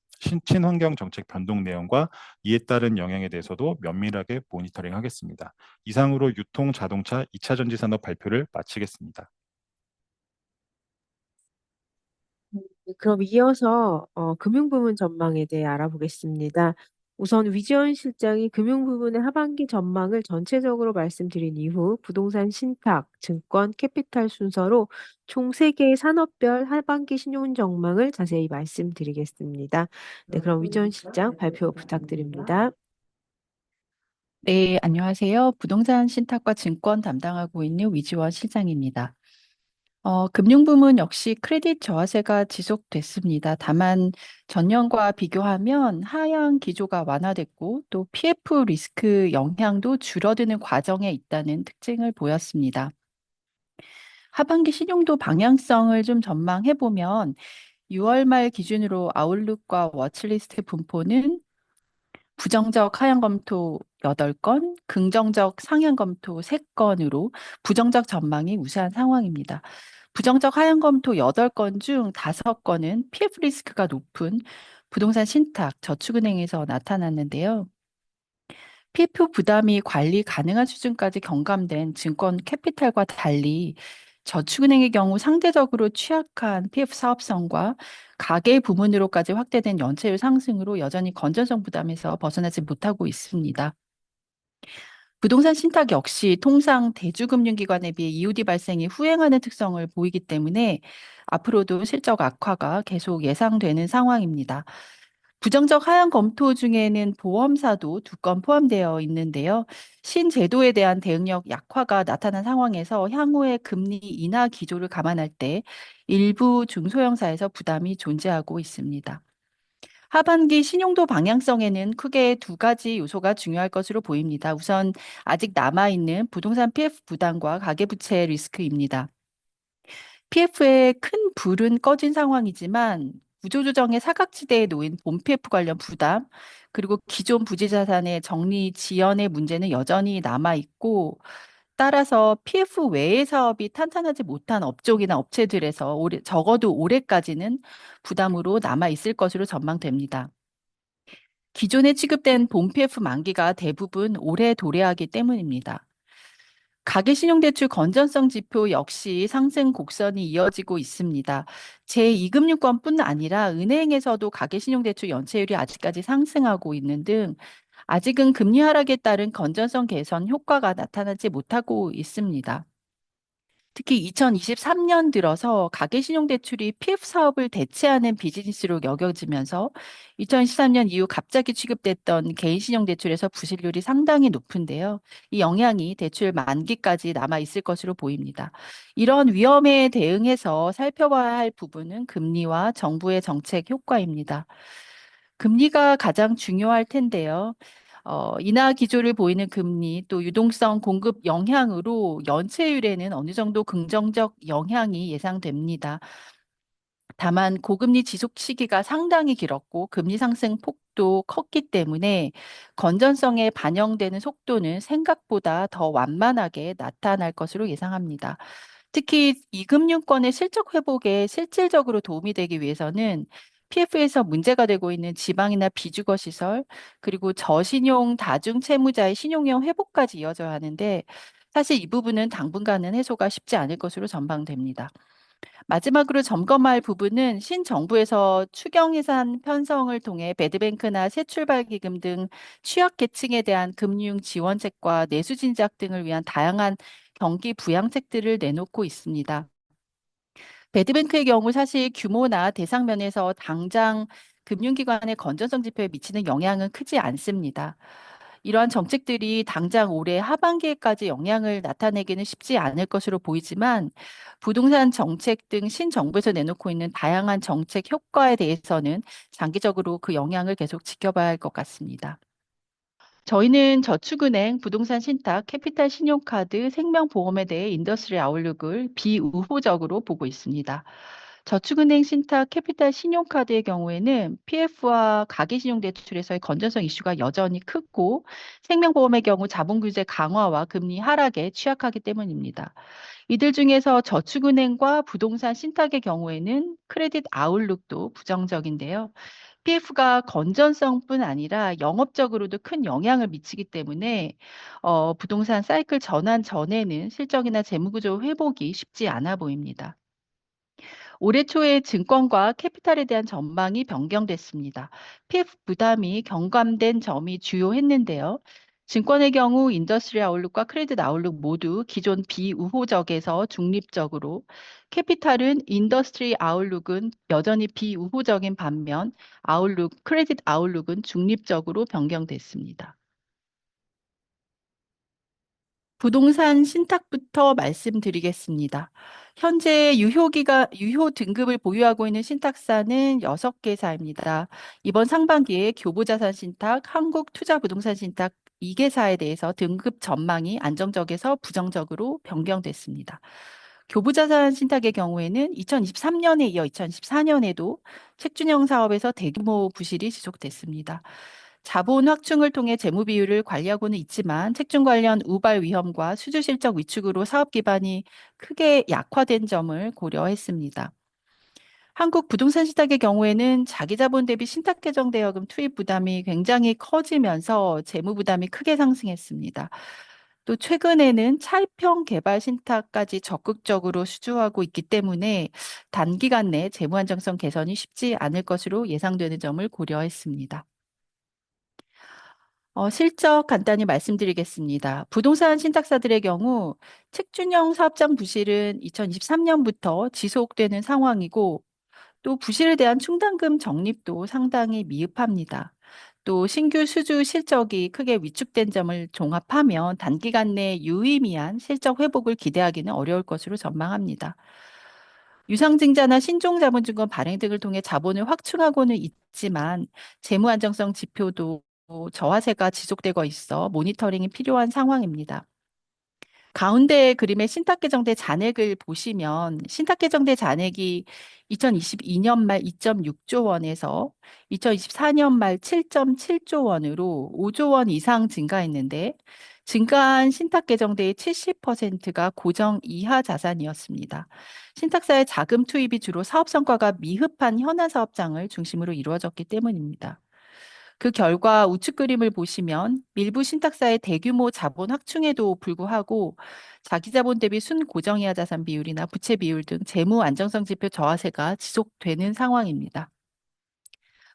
S6: 친환경 정책 변동 내용과 이에 따른 영향에 대해서도 면밀하게 모니터링하겠습니다. 이상으로 유통 자동차 2차 전지 산업 발표를 마치겠습니다.
S2: 네, 그럼 이어서 금융 부문 전망에 대해 알아보겠습니다. 우선 위지원 실장이 금융 부문의 하반기 전망을 전체적으로 말씀드린 이후 부동산 신탁, 증권, 캐피탈 순서로 총 3개의 산업별 하반기 신용 전망을 자세히 말씀드리겠습니다. 네, 그럼 위지원 실장 발표 부탁드립니다.
S7: 네, 안녕하세요. 부동산 신탁과 증권 담당하고 있는 위지원 실장입니다. 금융 부문 역시 크레딧 저하세가 지속됐습니다. 다만 전년과 비교하면 하향 기조가 완화됐고 또 PF 리스크 영향도 줄어드는 과정에 있다는 특징을 보였습니다. 하반기 신용도 방향성을 좀 전망해 보면 6월 말 기준으로 아웃룩과 워치리스트 분포는 부정적 하향 검토 8건, 긍정적 상향 검토 3건으로 부정적 전망이 우세한 상황입니다. 부정적 하향 검토 8건 중 5건은 PF 리스크가 높은 부동산 신탁, 저축은행에서 나타났는데요. PF 부담이 관리 가능한 수준까지 경감된 증권 캐피탈과 달리 저축은행의 경우 상대적으로 취약한 PF 사업성과 가계 부문으로까지 확대된 연체율 상승으로 여전히 건전성 부담에서 벗어나지 못하고 있습니다. 부동산 신탁 역시 통상 대주금융기관에 비해 EOD 발생이 후행하는 특성을 보이기 때문에 앞으로도 실적 악화가 계속 예상되는 상황입니다. 부정적 하향 검토 중에는 보험사도 2건 포함되어 있는데요. 신제도에 대한 대응력 약화가 나타난 상황에서 향후의 금리 인하 기조를 감안할 때 일부 중소형사에서 부담이 존재하고 있습니다. 하반기 신용도 방향성에는 크게 2가지 요소가 중요할 것으로 보입니다. 우선 아직 남아있는 부동산 PF 부담과 가계부채 리스크입니다. PF의 큰 불은 꺼진 상황이지만 구조조정의 사각지대에 놓인 본 PF 관련 부담, 그리고 기존 부지 자산의 정리 지연의 문제는 여전히 남아있고, 따라서 PF 외의 사업이 탄탄하지 못한 업종이나 업체들에서 적어도 올해까지는 부담으로 남아있을 것으로 전망됩니다. 기존에 취급된 본 PF 만기가 대부분 올해 도래하기 때문입니다. 가계신용대출 건전성 지표 역시 상승 곡선이 이어지고 있습니다. 제2금융권뿐 아니라 은행에서도 가계신용대출 연체율이 아직까지 상승하고 있는 등 아직은 금리 하락에 따른 건전성 개선 효과가 나타나지 못하고 있습니다. 특히 2023년 들어서 가계신용대출이 PF 사업을 대체하는 비즈니스로 여겨지면서 2013년 이후 갑자기 취급됐던 개인신용대출에서 부실률이 상당히 높은데요. 이 영향이 대출 만기까지 남아 있을 것으로 보입니다. 이런 위험에 대응해서 살펴봐야 할 부분은 금리와 정부의 정책 효과입니다. 금리가 가장 중요할 텐데요. 인하 기조를 보이는 금리 또 유동성 공급 영향으로 연체율에는 어느 정도 긍정적 영향이 예상됩니다. 다만 고금리 지속 시기가 상당히 길었고 금리 상승 폭도 컸기 때문에 건전성에 반영되는 속도는 생각보다 더 완만하게 나타날 것으로 예상합니다. 특히 이금융권의 실적 회복에 실질적으로 도움이 되기 위해서는 PF에서 문제가 되고 있는 지방이나 비주거 시설, 그리고 저신용 다중채무자의 신용형 회복까지 이어져야 하는데 사실 이 부분은 당분간은 해소가 쉽지 않을 것으로 전망됩니다. 마지막으로 점검할 부분은 신정부에서 추경 예산 편성을 통해 배드뱅크나 새출발기금 등 취약계층에 대한 금융 지원책과 내수진작 등을 위한 다양한 경기 부양책들을 내놓고 있습니다. 배드뱅크의 경우 사실 규모나 대상 면에서 당장 금융기관의 건전성 지표에 미치는 영향은 크지 않습니다. 이러한 정책들이 당장 올해 하반기에까지 영향을 나타내기는 쉽지 않을 것으로 보이지만 부동산 정책 등 신정부에서 내놓고 있는 다양한 정책 효과에 대해서는 장기적으로 그 영향을 계속 지켜봐야 할 것 같습니다. 저희는 저축은행, 부동산 신탁, 캐피탈 신용카드, 생명보험에 대해 인더스트리 아웃룩을 비우호적으로 보고 있습니다. 저축은행 신탁, 캐피탈 신용카드의 경우에는 PF와 가계신용대출에서의 건전성 이슈가 여전히 크고 생명보험의 경우 자본규제 강화와 금리 하락에 취약하기 때문입니다. 이들 중에서 저축은행과 부동산 신탁의 경우에는 크레딧 아웃룩도 부정적인데요. PF가 건전성뿐 아니라 영업적으로도 큰 영향을 미치기 때문에 부동산 사이클 전환 전에는 실적이나 재무구조 회복이 쉽지 않아 보입니다. 올해 초에 증권과 캐피탈에 대한 전망이 변경됐습니다. PF 부담이 경감된 점이 주요했는데요. 증권의 경우 인더스트리 아웃룩과 크레딧 아웃룩 모두 기존 비우호적에서 중립적으로, 캐피탈은 인더스트리 아웃룩은 여전히 비우호적인 반면 아웃룩, 크레딧 아웃룩은 중립적으로 변경됐습니다. 부동산 신탁부터 말씀드리겠습니다. 현재 유효 등급을 보유하고 있는 신탁사는 6개사입니다. 이번 상반기에 교보자산 신탁, 한국투자부동산 신탁 2개사에 대해서 등급 전망이 안정적에서 부정적으로 변경됐습니다. 교보자산 신탁의 경우에는 2023년에 이어 2014년에도 책준형 사업에서 대규모 부실이 지속됐습니다. 자본 확충을 통해 재무 비율을 관리하고는 있지만 책준 관련 우발 위험과 수주 실적 위축으로 사업 기반이 크게 약화된 점을 고려했습니다. 한국 부동산 신탁의 경우에는 자기 자본 대비 신탁 계정 대여금 투입 부담이 굉장히 커지면서 재무 부담이 크게 상승했습니다. 또 최근에는 차입형 개발 신탁까지 적극적으로 수주하고 있기 때문에 단기간 내 재무 안정성 개선이 쉽지 않을 것으로 예상되는 점을 고려했습니다. 실적 간단히 말씀드리겠습니다. 부동산 신탁사들의 경우 책준형 사업장 부실은 2023년부터 지속되는 상황이고 또 부실에 대한 충당금 적립도 상당히 미흡합니다. 또 신규 수주 실적이 크게 위축된 점을 종합하면 단기간 내 유의미한 실적 회복을 기대하기는 어려울 것으로 전망합니다. 유상증자나 신종자본증권 발행 등을 통해 자본을 확충하고는 있지만 재무 안정성 지표도 저하세가 지속되고 있어 모니터링이 필요한 상황입니다. 가운데 그림의 신탁개정대 잔액을 보시면 신탁개정대 잔액이 2022년 말 2.6조 원에서 2024년 말 7.7조 원으로 5조 원 이상 증가했는데 증가한 신탁개정대의 70%가 고정 이하 자산이었습니다. 신탁사의 자금 투입이 주로 사업 성과가 미흡한 현안 사업장을 중심으로 이루어졌기 때문입니다. 그 결과 우측 그림을 보시면 일부 신탁사의 대규모 자본 확충에도 불구하고 자기 자본 대비 순고정이하 자산 비율이나 부채 비율 등 재무 안정성 지표 저하세가 지속되는 상황입니다.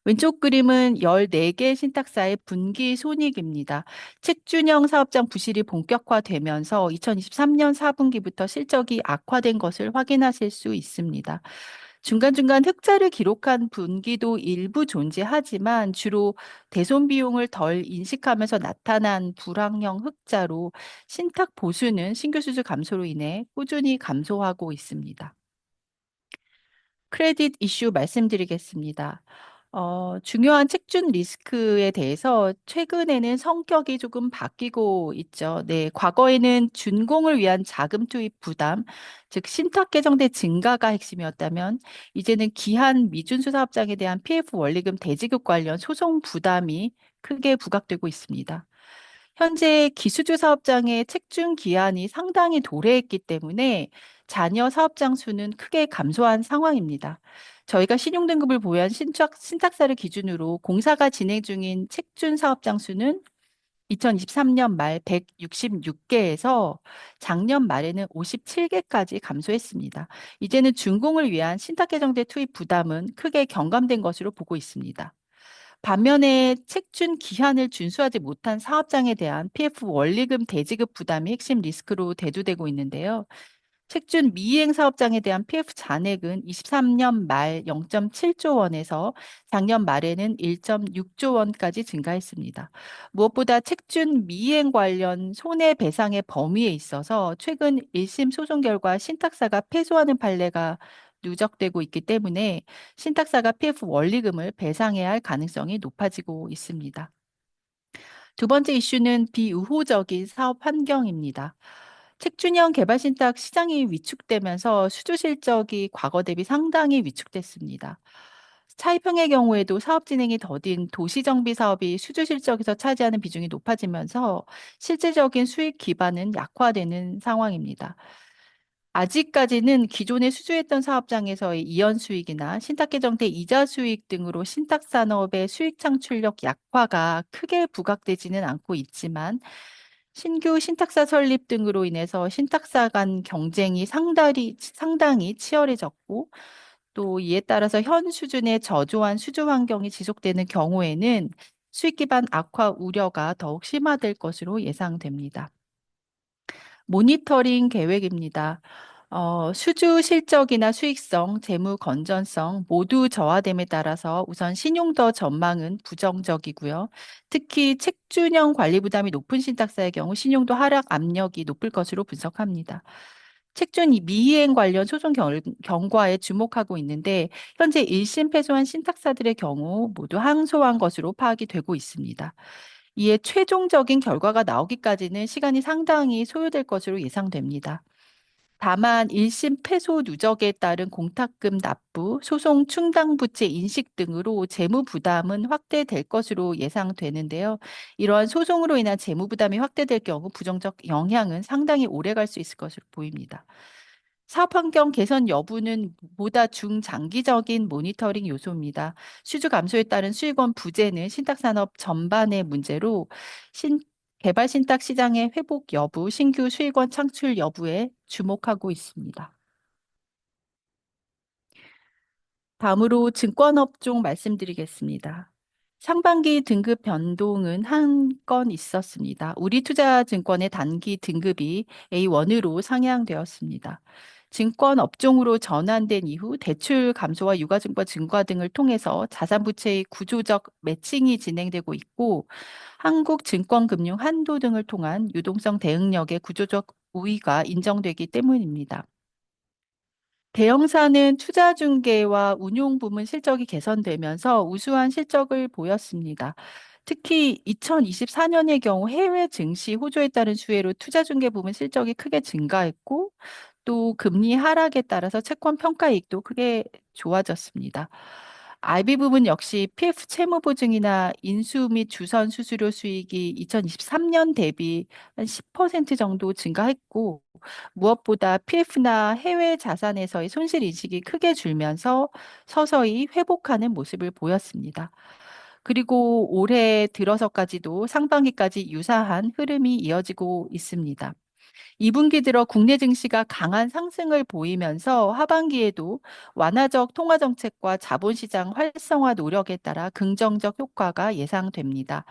S7: 왼쪽 그림은 14개 신탁사의 분기 손익입니다. 책준형 사업장 부실이 본격화되면서 2023년 4분기부터 실적이 악화된 것을 확인하실 수 있습니다. 중간중간 흑자를 기록한 분기도 일부 존재하지만 주로 대손 비용을 덜 인식하면서 나타난 불황형 흑자로 신탁 보수는 신규 수주 감소로 인해 꾸준히 감소하고 있습니다. 크레딧 이슈 말씀드리겠습니다. 중요한 책준 리스크에 대해서 최근에는 성격이 조금 바뀌고 있죠. 네, 과거에는 준공을 위한 자금 투입 부담, 즉 신탁 개정대 증가가 핵심이었다면 이제는 기한 미준수 사업장에 대한 PF 원리금 대지급 관련 소송 부담이 크게 부각되고 있습니다. 현재 기수주 사업장의 책준 기한이 상당히 도래했기 때문에 잔여 사업장 수는 크게 감소한 상황입니다. 저희가 신용등급을 보유한 신탁사를 기준으로 공사가 진행 중인 책준 사업장 수는 2023년 말 166개에서 작년 말에는 57개까지 감소했습니다. 이제는 준공을 위한 신탁 개정대 투입 부담은 크게 경감된 것으로 보고 있습니다. 반면에 책준 기한을 준수하지 못한 사업장에 대한 PF 원리금 대지급 부담이 핵심 리스크로 대두되고 있는데요. 책준 미이행 사업장에 대한 PF 잔액은 23년 말 0.7조 원에서 작년 말에는 1.6조 원까지 증가했습니다. 무엇보다 책준 미이행 관련 손해배상의 범위에 있어서 최근 1심 소송 결과 신탁사가 패소하는 판례가 누적되고 있기 때문에 신탁사가 PF 원리금을 배상해야 할 가능성이 높아지고 있습니다. 두 번째 이슈는 비우호적인 사업 환경입니다. 책준형 개발신탁 시장이 위축되면서 수주 실적이 과거 대비 상당히 위축됐습니다. 차이평의 경우에도 사업 진행이 더딘 도시정비 사업이 수주 실적에서 차지하는 비중이 높아지면서 실질적인 수익 기반은 약화되는 상황입니다. 아직까지는 기존에 수주했던 사업장에서의 이연 수익이나 신탁 개정 때 이자 수익 등으로 신탁 산업의 수익 창출력 약화가 크게 부각되지는 않고 있지만 신규 신탁사 설립 등으로 인해서 신탁사 간 경쟁이 상당히 치열해졌고 또 이에 따라서 현 수준의 저조한 수주 환경이 지속되는 경우에는 수익 기반 악화 우려가 더욱 심화될 것으로 예상됩니다. 모니터링 계획입니다. 수주 실적이나 수익성, 재무 건전성 모두 저하됨에 따라서 우선 신용도 전망은 부정적이고요. 특히 책준형 관리 부담이 높은 신탁사의 경우 신용도 하락 압력이 높을 것으로 분석합니다. 책준 미이행 관련 소송 경과에 주목하고 있는데 현재 1심 패소한 신탁사들의 경우 모두 항소한 것으로 파악이 되고 있습니다. 이에 최종적인 결과가 나오기까지는 시간이 상당히 소요될 것으로 예상됩니다. 다만 1심 패소 누적에 따른 공탁금 납부, 소송 충당 부채 인식 등으로 재무 부담은 확대될 것으로 예상되는데요. 이러한 소송으로 인한 재무 부담이 확대될 경우 부정적 영향은 상당히 오래 갈 수 있을 것으로 보입니다. 사업 환경 개선 여부는 보다 중장기적인 모니터링 요소입니다. 수주 감소에 따른 수익원 부재는 신탁산업 전반의 문제로 개발 신탁 시장의 회복 여부, 신규 수익원 창출 여부에 주목하고 있습니다. 다음으로 증권업종 말씀드리겠습니다. 상반기 등급 변동은 한 건 있었습니다. 우리투자증권의 단기 등급이 A1으로 상향되었습니다. 증권 업종으로 전환된 이후 대출 감소와 유가증권 증가 등을 통해서 자산부채의 구조적 매칭이 진행되고 있고 한국증권금융 한도 등을 통한 유동성 대응력의 구조적 우위가 인정되기 때문입니다. 대형사는 투자 중개와 운용 부문 실적이 개선되면서 우수한 실적을 보였습니다. 특히 2024년의 경우 해외 증시 호조에 따른 수혜로 투자 중개 부문 실적이 크게 증가했고 또 금리 하락에 따라서 채권 평가 이익도 크게 좋아졌습니다. IB 부분 역시 PF 채무 보증이나 인수 및 주선 수수료 수익이 2023년 대비 한 10% 정도 증가했고 무엇보다 PF나 해외 자산에서의 손실 인식이 크게 줄면서 서서히 회복하는 모습을 보였습니다. 그리고 올해 들어서까지도 상반기까지 유사한 흐름이 이어지고 있습니다. 2분기 들어 국내 증시가 강한 상승을 보이면서 하반기에도 완화적 통화 정책과 자본시장 활성화 노력에 따라 긍정적 효과가 예상됩니다.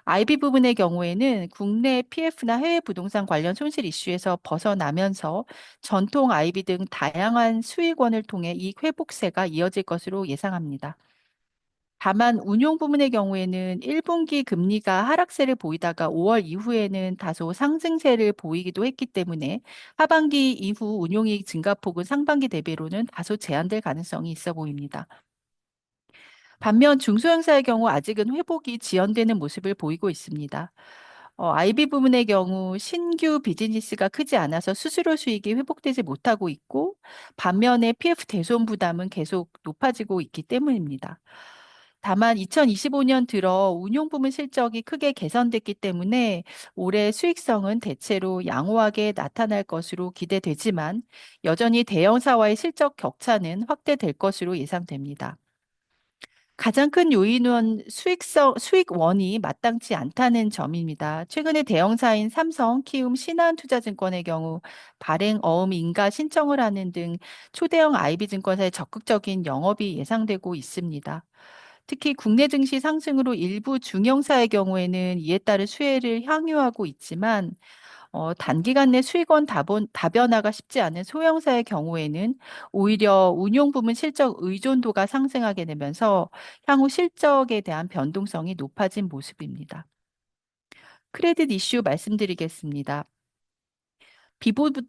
S7: IB 부분의 경우에는 국내 PF나 해외 부동산 관련 손실 이슈에서 벗어나면서 전통 IB 등 다양한 수익원을 통해 이익 회복세가 이어질 것으로 예상합니다. 다만 운용 부문의 경우에는 1분기 금리가 하락세를 보이다가 5월 이후에는 다소 상승세를 보이기도 했기 때문에 하반기 이후 운용이익 증가폭은 상반기 대비로는 다소 제한될 가능성이 있어 보입니다. 반면 중소형사의 경우 아직은 회복이 지연되는 모습을 보이고 있습니다. IB 부문의 경우 신규 비즈니스가 크지 않아서 수수료 수익이 회복되지 못하고 있고 반면에 PF 대손 부담은 계속 높아지고 있기 때문입니다. 다만 2025년 들어 운용 부문 실적이 크게 개선됐기 때문에 올해 수익성은 대체로 양호하게 나타날 것으로 기대되지만 여전히 대형사와의 실적 격차는 확대될 것으로 예상됩니다. 가장 큰 요인은 수익원이 마땅치 않다는 점입니다. 최근에 대형사인 삼성, 키움, 신한투자증권의 경우 발행 어음 인가 신청을 하는 등 초대형 IB 증권사의 적극적인 영업이 예상되고 있습니다. 특히 국내 증시 상승으로 일부 중형사의 경우에는 이에 따른 수혜를 향유하고 있지만 단기간 내 수익원 다변화가 쉽지 않은 소형사의 경우에는 오히려 운용 부문 실적 의존도가 상승하게 되면서 향후 실적에 대한 변동성이 높아진 모습입니다. 크레딧 이슈 말씀드리겠습니다.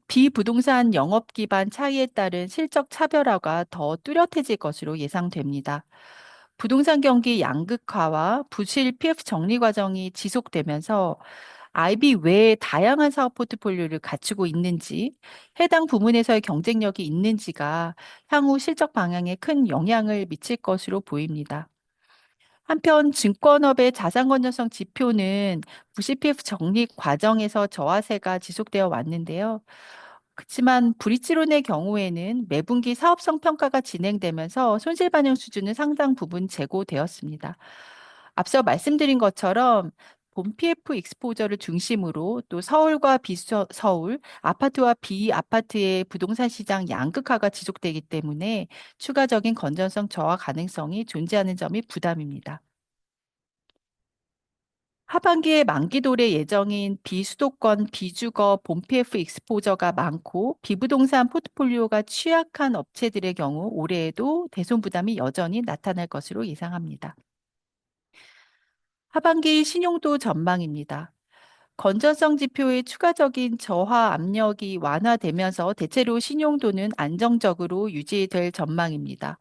S7: 비부동산 영업 기반 차이에 따른 실적 차별화가 더 뚜렷해질 것으로 예상됩니다. 부동산 경기 양극화와 부실 PF 정리 과정이 지속되면서 IB 외에 다양한 사업 포트폴리오를 갖추고 있는지, 해당 부문에서의 경쟁력이 있는지가 향후 실적 방향에 큰 영향을 미칠 것으로 보입니다. 한편 증권업의 자산 건전성 지표는 부실 PF 정리 과정에서 저하세가 지속되어 왔는데요. 그렇지만 브릿지론의 경우에는 매분기 사업성 평가가 진행되면서 손실 반영 수준은 상당 부분 제고되었습니다. 앞서 말씀드린 것처럼 본 PF 익스포저를 중심으로 또 서울과 비서울, 아파트와 비아파트의 부동산 시장 양극화가 지속되기 때문에 추가적인 건전성 저하 가능성이 존재하는 점이 부담입니다. 하반기에 만기 도래 예정인 비수도권 비주거 본 PF 익스포저가 많고 비부동산 포트폴리오가 취약한 업체들의 경우 올해에도 대손 부담이 여전히 나타날 것으로 예상합니다. 하반기 신용도 전망입니다. 건전성 지표의 추가적인 저하 압력이 완화되면서 대체로 신용도는 안정적으로 유지될 전망입니다.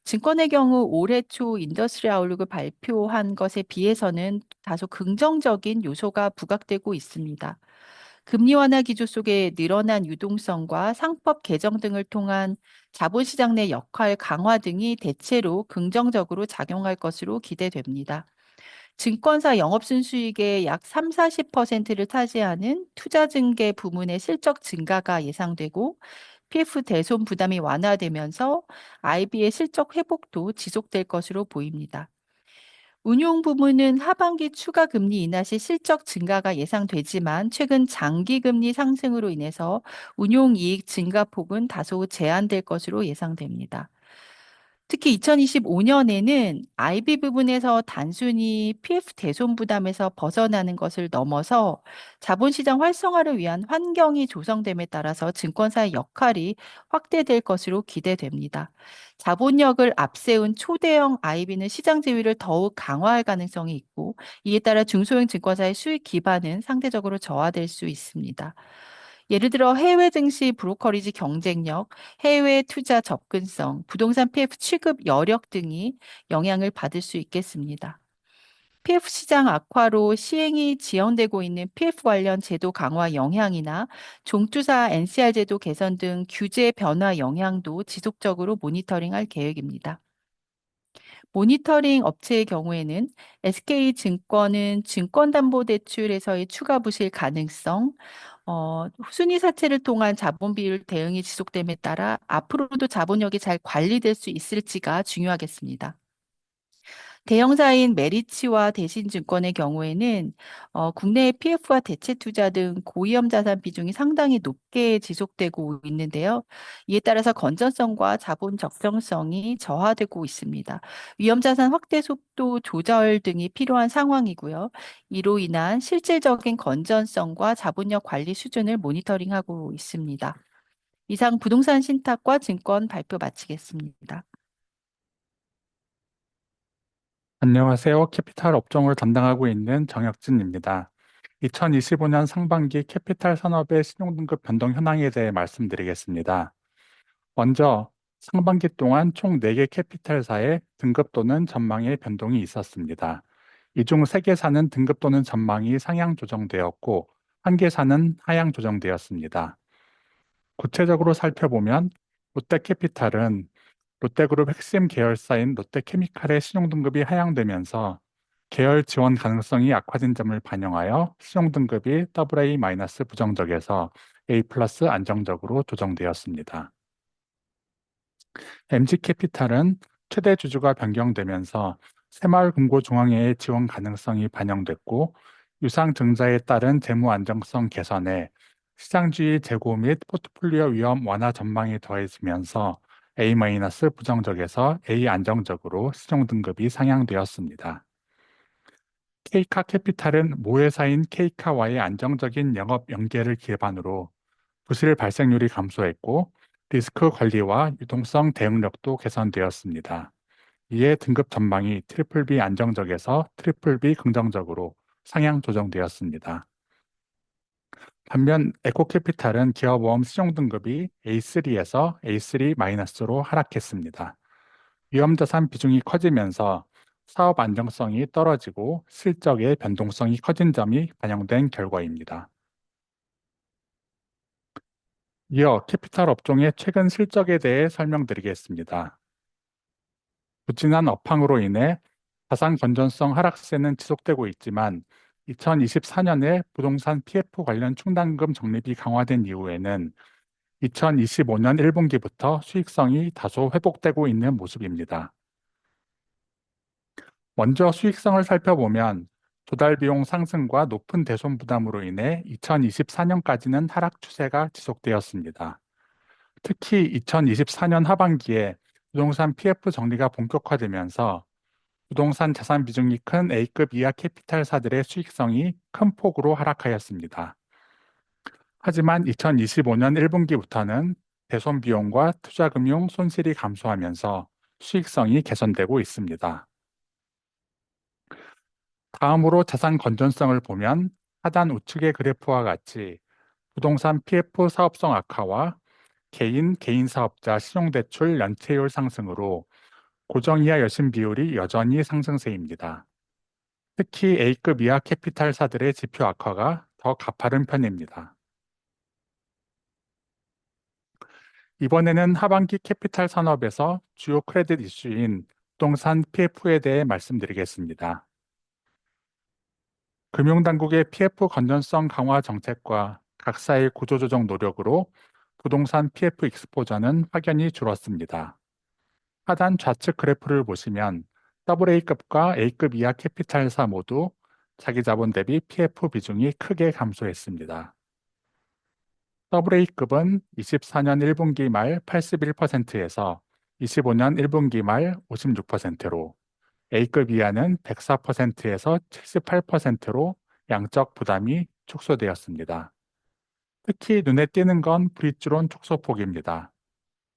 S7: 증권의 경우 올해 초 인더스트리 아웃룩을 발표한 것에 비해서는 다소 긍정적인 요소가 부각되고 있습니다. 금리 완화 기조 속에 늘어난 유동성과 상법 개정 등을 통한 자본시장 내 역할 강화 등이 대체로 긍정적으로 작용할 것으로 기대됩니다. 증권사 영업순수익의 약 3, 40%를 차지하는 투자증계 부문의 실적 증가가 예상되고 PF 대손 부담이 완화되면서 IB의 실적 회복도 지속될 것으로 보입니다. 운용 부문은 하반기 추가 금리 인하 시 실적 증가가 예상되지만 최근 장기 금리 상승으로 인해서 운용 이익 증가폭은 다소 제한될 것으로 예상됩니다. 특히 2025년에는 IB 부분에서 단순히 PF 대손 부담에서 벗어나는 것을 넘어서 자본시장 활성화를 위한 환경이 조성됨에 따라서 증권사의 역할이 확대될 것으로 기대됩니다. 자본력을 앞세운 초대형 IB는 시장 지위를 더욱 강화할 가능성이 있고 이에 따라 중소형 증권사의 수익 기반은 상대적으로 저하될 수 있습니다. 예를 들어 해외 증시 브로커리지 경쟁력, 해외 투자 접근성, 부동산 PF 취급 여력 등이 영향을 받을 수 있겠습니다. PF 시장 악화로 시행이 지연되고 있는 PF 관련 제도 강화 영향이나 종투사 NCR 제도 개선 등 규제 변화 영향도 지속적으로 모니터링할 계획입니다. 모니터링 업체의 경우에는 SK증권은 증권담보대출에서의 추가 부실 가능성, 순위 사채를 통한 자본 비율 대응이 지속됨에 따라 앞으로도 자본력이 잘 관리될 수 있을지가 중요하겠습니다. 대형사인 메리츠와 대신증권의 경우에는 국내의 PF와 대체 투자 등 고위험 자산 비중이 상당히 높게 지속되고 있는데요. 이에 따라서 건전성과 자본 적정성이 저하되고 있습니다. 위험 자산 확대 속도 조절 등이 필요한 상황이고요. 이로 인한 실질적인 건전성과 자본력 관리 수준을 모니터링하고 있습니다. 이상 부동산 신탁과 증권 발표 마치겠습니다.
S8: 안녕하세요. 캐피탈 업종을 담당하고 있는 정혁진입니다. 2025년 상반기 캐피탈 산업의 신용등급 변동 현황에 대해 말씀드리겠습니다. 먼저 상반기 동안 총 4개 캐피탈사의 등급 또는 전망의 변동이 있었습니다. 이 중 3개사는 등급 또는 전망이 상향 조정되었고 1개사는 하향 조정되었습니다. 구체적으로 살펴보면 롯데캐피탈은 롯데그룹 핵심 계열사인 롯데케미칼의 신용등급이 하향되면서 계열 지원 가능성이 악화된 점을 반영하여 신용등급이 AA- 부정적에서 A+ 안정적으로 조정되었습니다. MG캐피탈은 최대 주주가 변경되면서 새마을금고중앙회의 지원 가능성이 반영됐고 유상증자에 따른 재무 안정성 개선에 시장주의 재고 및 포트폴리오 위험 완화 전망이 더해지면서 A- 부정적에서 A 안정적으로 신용등급이 상향되었습니다. 케이카 캐피탈은 모회사인 케이카와의 안정적인 영업 연계를 기반으로 부실 발생률이 감소했고 리스크 관리와 유동성 대응력도 개선되었습니다. 이에 등급 전망이 BBB 안정적에서 BBB 긍정적으로 상향 조정되었습니다. 반면 에코캐피탈은 기업보험 신용등급이 A3에서 A3-로 하락했습니다. 위험자산 비중이 커지면서 사업 안정성이 떨어지고 실적의 변동성이 커진 점이 반영된 결과입니다. 이어 캐피탈 업종의 최근 실적에 대해 설명드리겠습니다. 부진한 업황으로 인해 자산 건전성 하락세는 지속되고 있지만 2024년에 부동산 PF 관련 충당금 적립이 강화된 이후에는 2025년 1분기부터 수익성이 다소 회복되고 있는 모습입니다. 먼저 수익성을 살펴보면 조달 비용 상승과 높은 대손 부담으로 인해 2024년까지는 하락 추세가 지속되었습니다. 특히 2024년 하반기에 부동산 PF 정리가 본격화되면서 부동산 자산 비중이 큰 A급 이하 캐피탈사들의 수익성이 큰 폭으로 하락하였습니다. 하지만 2025년 1분기부터는 대손 비용과 투자금융 손실이 감소하면서 수익성이 개선되고 있습니다. 다음으로 자산 건전성을 보면 하단 우측의 그래프와 같이 부동산 PF 사업성 악화와 개인 사업자 신용대출 연체율 상승으로 고정이하 여신 비율이 여전히 상승세입니다. 특히 A급 이하 캐피탈사들의 지표 악화가 더 가파른 편입니다. 이번에는 하반기 캐피탈 산업에서 주요 크레딧 이슈인 부동산 PF에 대해 말씀드리겠습니다. 금융당국의 PF 건전성 강화 정책과 각사의 구조조정 노력으로 부동산 PF 익스포저는 확연히 줄었습니다. 하단 좌측 그래프를 보시면 AA급과 A급 이하 캐피탈사 모두 자기 자본 대비 PF 비중이 크게 감소했습니다. AA급은 24년 1분기 말 81%에서 25년 1분기 말 56%로 A급 이하는 104%에서 78%로 양적 부담이 축소되었습니다. 특히 눈에 띄는 건 브릿지론 축소폭입니다.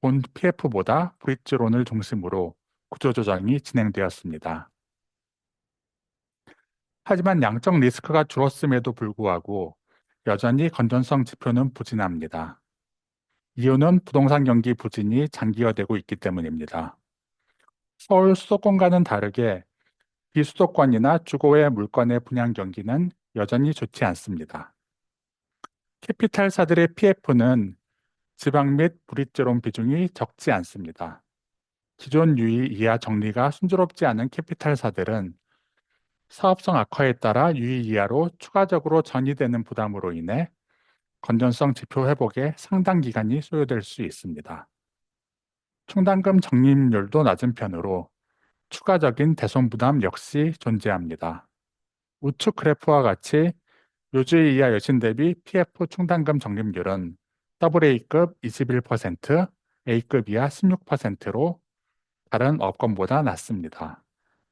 S8: 본 PF보다 브릿지론을 중심으로 구조조정이 진행되었습니다. 하지만 양적 리스크가 줄었음에도 불구하고 여전히 건전성 지표는 부진합니다. 이유는 부동산 경기 부진이 장기화되고 있기 때문입니다. 서울 수도권과는 다르게 비수도권이나 주거의 물건의 분양 경기는 여전히 좋지 않습니다. 캐피탈사들의 PF는 지방 및 브릿지론 비중이 적지 않습니다. 기존 유의 이하 정리가 순조롭지 않은 캐피탈사들은 사업성 악화에 따라 유의 이하로 추가적으로 전이되는 부담으로 인해 건전성 지표 회복에 상당 기간이 소요될 수 있습니다. 충당금 적립률도 낮은 편으로 추가적인 대손 부담 역시 존재합니다. 우측 그래프와 같이 요주의 이하 여신 대비 PF 충당금 적립률은 AA급 21%, A급 이하 16%로 다른 업권보다 낮습니다.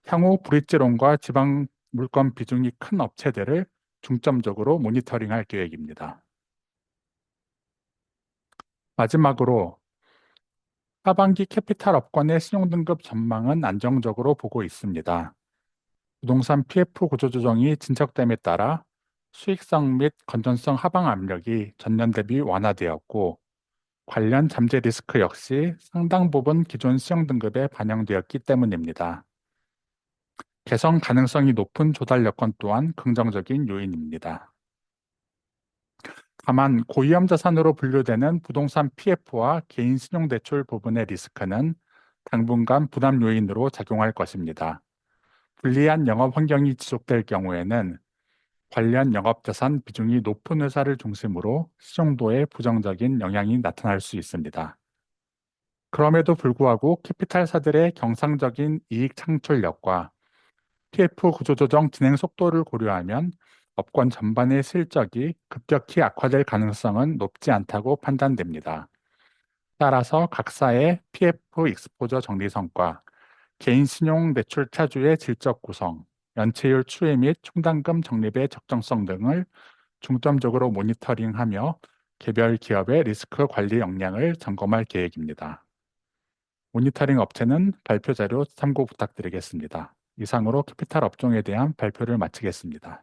S8: 향후 브릿지론과 지방 물건 비중이 큰 업체들을 중점적으로 모니터링할 계획입니다. 마지막으로 하반기 캐피탈 업권의 신용등급 전망은 안정적으로 보고 있습니다. 부동산 PF 구조조정이 진척됨에 따라 수익성 및 건전성 하방 압력이 전년 대비 완화되었고, 관련 잠재 리스크 역시 상당 부분 기존 신용등급에 반영되었기 때문입니다. 개선 가능성이 높은 조달 여건 또한 긍정적인 요인입니다. 다만 고위험 자산으로 분류되는 부동산 PF와 개인 신용대출 부분의 리스크는 당분간 부담 요인으로 작용할 것입니다. 불리한 영업 환경이 지속될 경우에는 관련 영업자산 비중이 높은 회사를 중심으로 신용도에 부정적인 영향이 나타날 수 있습니다. 그럼에도 불구하고 캐피탈사들의 경상적인 이익 창출력과 PF 구조조정 진행 속도를 고려하면 업권 전반의 실적이 급격히 악화될 가능성은 높지 않다고 판단됩니다. 따라서 각사의 PF 익스포저 정리 성과, 개인 신용 대출 차주의 질적 구성, 연체율 추이 및 충당금 적립의 적정성 등을 중점적으로 모니터링하며 개별 기업의 리스크 관리 역량을 점검할 계획입니다. 모니터링 업체는 발표 자료 참고 부탁드리겠습니다. 이상으로 캐피탈 업종에 대한 발표를 마치겠습니다.